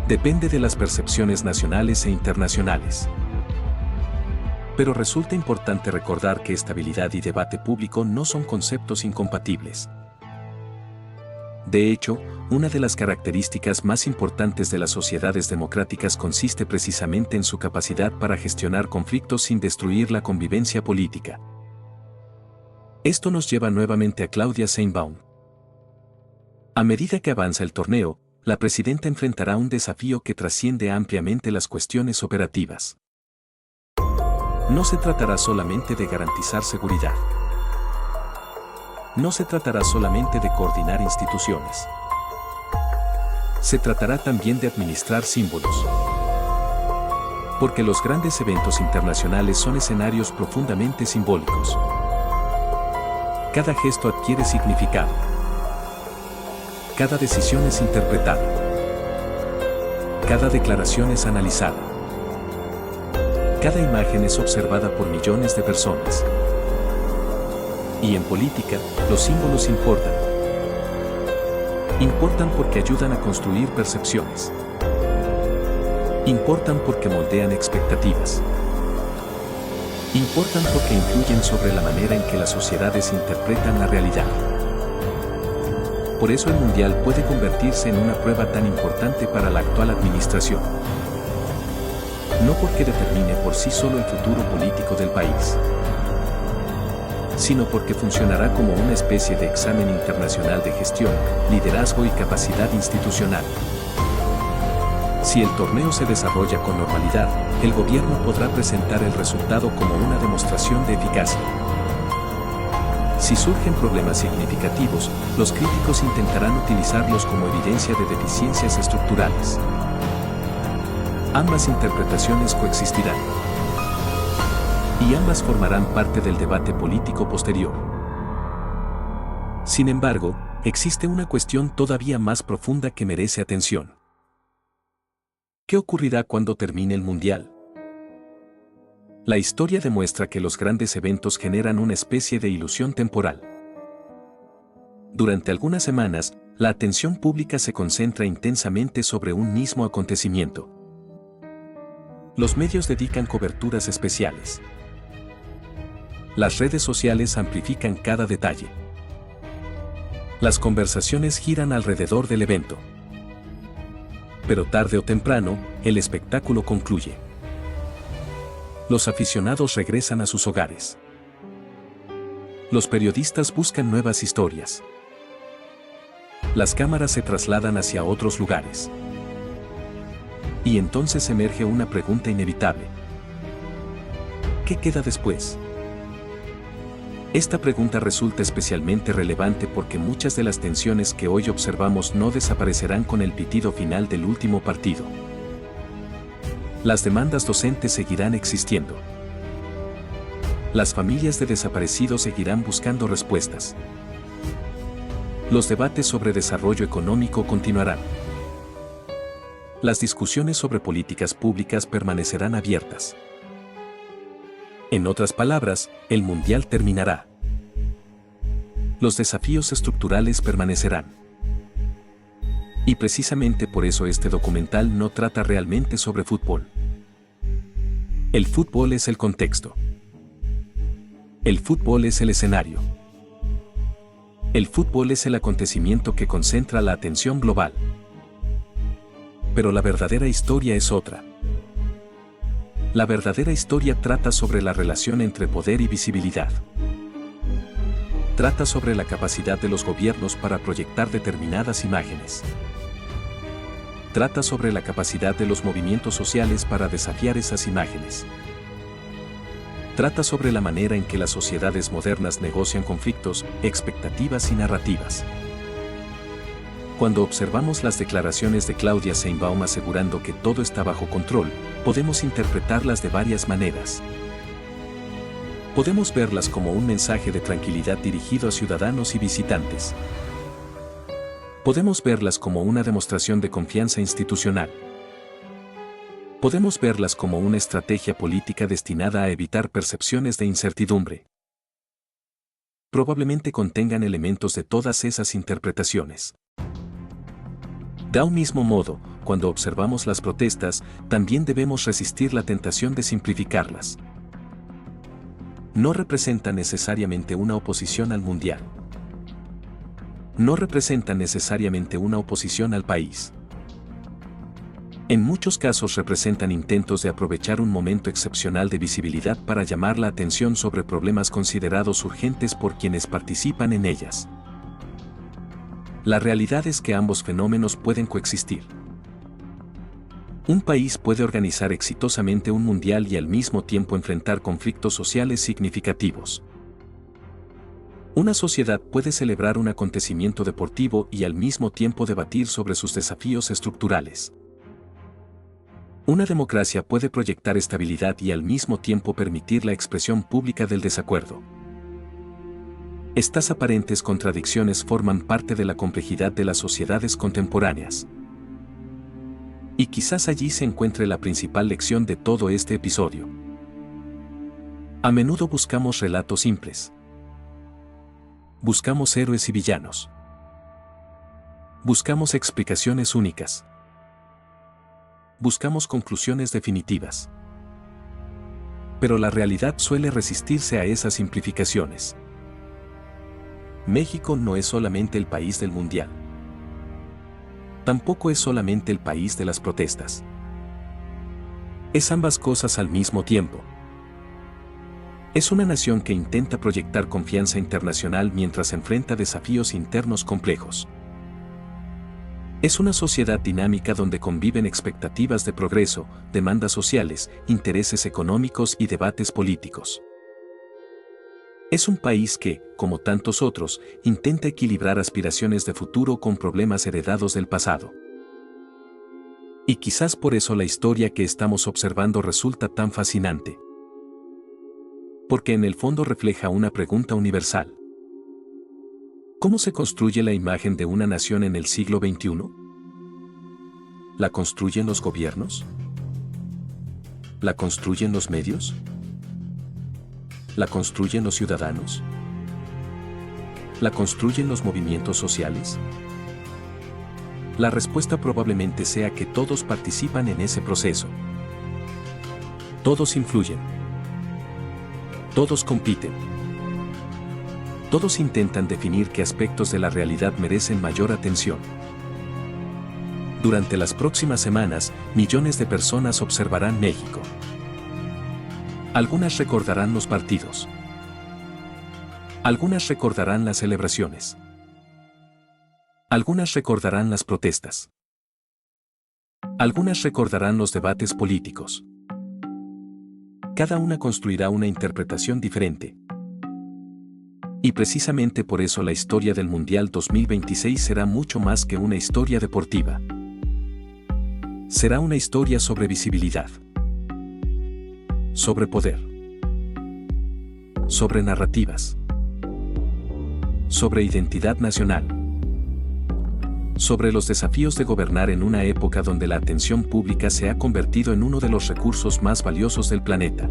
Depende de las percepciones nacionales e internacionales. Pero resulta importante recordar que estabilidad y debate público no son conceptos incompatibles. De hecho, una de las características más importantes de las sociedades democráticas consiste precisamente en su capacidad para gestionar conflictos sin destruir la convivencia política. Esto nos lleva nuevamente a Claudia Sheinbaum. A medida que avanza el torneo, la presidenta enfrentará un desafío que trasciende ampliamente las cuestiones operativas. No se tratará solamente de garantizar seguridad. No se tratará solamente de coordinar instituciones. Se tratará también de administrar símbolos. Porque los grandes eventos internacionales son escenarios profundamente simbólicos. Cada gesto adquiere significado. Cada decisión es interpretada. Cada declaración es analizada. Cada imagen es observada por millones de personas. Y en política, los símbolos importan. Importan porque ayudan a construir percepciones. Importan porque moldean expectativas. Importan porque influyen sobre la manera en que las sociedades interpretan la realidad. Por eso el Mundial puede convertirse en una prueba tan importante para la actual administración. No porque determine por sí solo el futuro político del país, sino porque funcionará como una especie de examen internacional de gestión, liderazgo y capacidad institucional. Si el torneo se desarrolla con normalidad, el gobierno podrá presentar el resultado como una demostración de eficacia. Si surgen problemas significativos, los críticos intentarán utilizarlos como evidencia de deficiencias estructurales. Ambas interpretaciones coexistirán. Y ambas formarán parte del debate político posterior. Sin embargo, existe una cuestión todavía más profunda que merece atención. ¿Qué ocurrirá cuando termine el Mundial? La historia demuestra que los grandes eventos generan una especie de ilusión temporal. Durante algunas semanas, la atención pública se concentra intensamente sobre un mismo acontecimiento. Los medios dedican coberturas especiales. Las redes sociales amplifican cada detalle. Las conversaciones giran alrededor del evento. Pero tarde o temprano, el espectáculo concluye. Los aficionados regresan a sus hogares. Los periodistas buscan nuevas historias. Las cámaras se trasladan hacia otros lugares. Y entonces emerge una pregunta inevitable. ¿Qué queda después? Esta pregunta resulta especialmente relevante porque muchas de las tensiones que hoy observamos no desaparecerán con el pitido final del último partido. Las demandas docentes seguirán existiendo. Las familias de desaparecidos seguirán buscando respuestas. Los debates sobre desarrollo económico continuarán. Las discusiones sobre políticas públicas permanecerán abiertas. En otras palabras, el Mundial terminará. Los desafíos estructurales permanecerán. Y precisamente por eso este documental no trata realmente sobre fútbol. El fútbol es el contexto. El fútbol es el escenario. El fútbol es el acontecimiento que concentra la atención global. Pero la verdadera historia es otra. La verdadera historia trata sobre la relación entre poder y visibilidad. Trata sobre la capacidad de los gobiernos para proyectar determinadas imágenes. Trata sobre la capacidad de los movimientos sociales para desafiar esas imágenes. Trata sobre la manera en que las sociedades modernas negocian conflictos, expectativas y narrativas. Cuando observamos las declaraciones de Claudia Sheinbaum asegurando que todo está bajo control, podemos interpretarlas de varias maneras. Podemos verlas como un mensaje de tranquilidad dirigido a ciudadanos y visitantes. Podemos verlas como una demostración de confianza institucional. Podemos verlas como una estrategia política destinada a evitar percepciones de incertidumbre. Probablemente contengan elementos de todas esas interpretaciones. De un mismo modo, cuando observamos las protestas, también debemos resistir la tentación de simplificarlas. No representan necesariamente una oposición al mundial. No representan necesariamente una oposición al país. En muchos casos representan intentos de aprovechar un momento excepcional de visibilidad para llamar la atención sobre problemas considerados urgentes por quienes participan en ellas. La realidad es que ambos fenómenos pueden coexistir. Un país puede organizar exitosamente un mundial y al mismo tiempo enfrentar conflictos sociales significativos. Una sociedad puede celebrar un acontecimiento deportivo y al mismo tiempo debatir sobre sus desafíos estructurales. Una democracia puede proyectar estabilidad y al mismo tiempo permitir la expresión pública del desacuerdo. Estas aparentes contradicciones forman parte de la complejidad de las sociedades contemporáneas. Y quizás allí se encuentre la principal lección de todo este episodio. A menudo buscamos relatos simples. Buscamos héroes y villanos. Buscamos explicaciones únicas. Buscamos conclusiones definitivas. Pero la realidad suele resistirse a esas simplificaciones. México no es solamente el país del mundial. Tampoco es solamente el país de las protestas. Es ambas cosas al mismo tiempo. Es una nación que intenta proyectar confianza internacional mientras enfrenta desafíos internos complejos. Es una sociedad dinámica donde conviven expectativas de progreso, demandas sociales, intereses económicos y debates políticos. Es un país que, como tantos otros, intenta equilibrar aspiraciones de futuro con problemas heredados del pasado. Y quizás por eso la historia que estamos observando resulta tan fascinante. Porque en el fondo refleja una pregunta universal. ¿Cómo se construye la imagen de una nación en el siglo XXI? ¿La construyen los gobiernos? ¿La construyen los medios? ¿La construyen los ciudadanos? ¿La construyen los movimientos sociales? La respuesta probablemente sea que todos participan en ese proceso. Todos influyen. Todos compiten. Todos intentan definir qué aspectos de la realidad merecen mayor atención. Durante las próximas semanas, millones de personas observarán México. Algunas recordarán los partidos. Algunas recordarán las celebraciones. Algunas recordarán las protestas. Algunas recordarán los debates políticos. Cada una construirá una interpretación diferente. Y precisamente por eso la historia del Mundial 2026 será mucho más que una historia deportiva. Será una historia sobre visibilidad. Sobre poder. Sobre narrativas. Sobre identidad nacional. Sobre los desafíos de gobernar en una época donde la atención pública se ha convertido en uno de los recursos más valiosos del planeta.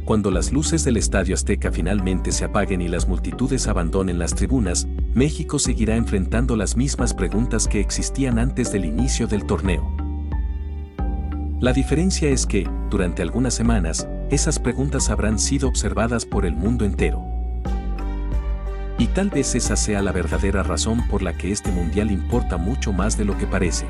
Cuando las luces del Estadio Azteca finalmente se apaguen y las multitudes abandonen las tribunas, México seguirá enfrentando las mismas preguntas que existían antes del inicio del torneo. La diferencia es que, durante algunas semanas, esas preguntas habrán sido observadas por el mundo entero. Y tal vez esa sea la verdadera razón por la que este mundial importa mucho más de lo que parece.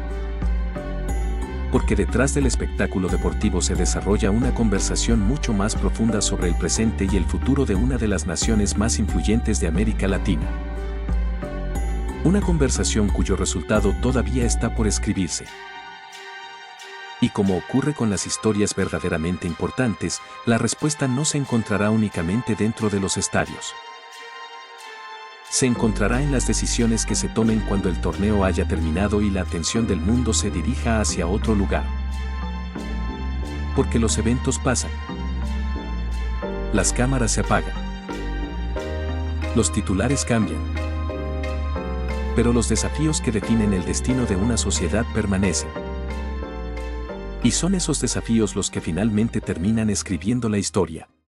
Porque detrás del espectáculo deportivo se desarrolla una conversación mucho más profunda sobre el presente y el futuro de una de las naciones más influyentes de América Latina. Una conversación cuyo resultado todavía está por escribirse. Y como ocurre con las historias verdaderamente importantes, la respuesta no se encontrará únicamente dentro de los estadios. Se encontrará en las decisiones que se tomen cuando el torneo haya terminado y la atención del mundo se dirija hacia otro lugar. Porque los eventos pasan. Las cámaras se apagan. Los titulares cambian. Pero los desafíos que definen el destino de una sociedad permanecen. Y son esos desafíos los que finalmente terminan escribiendo la historia.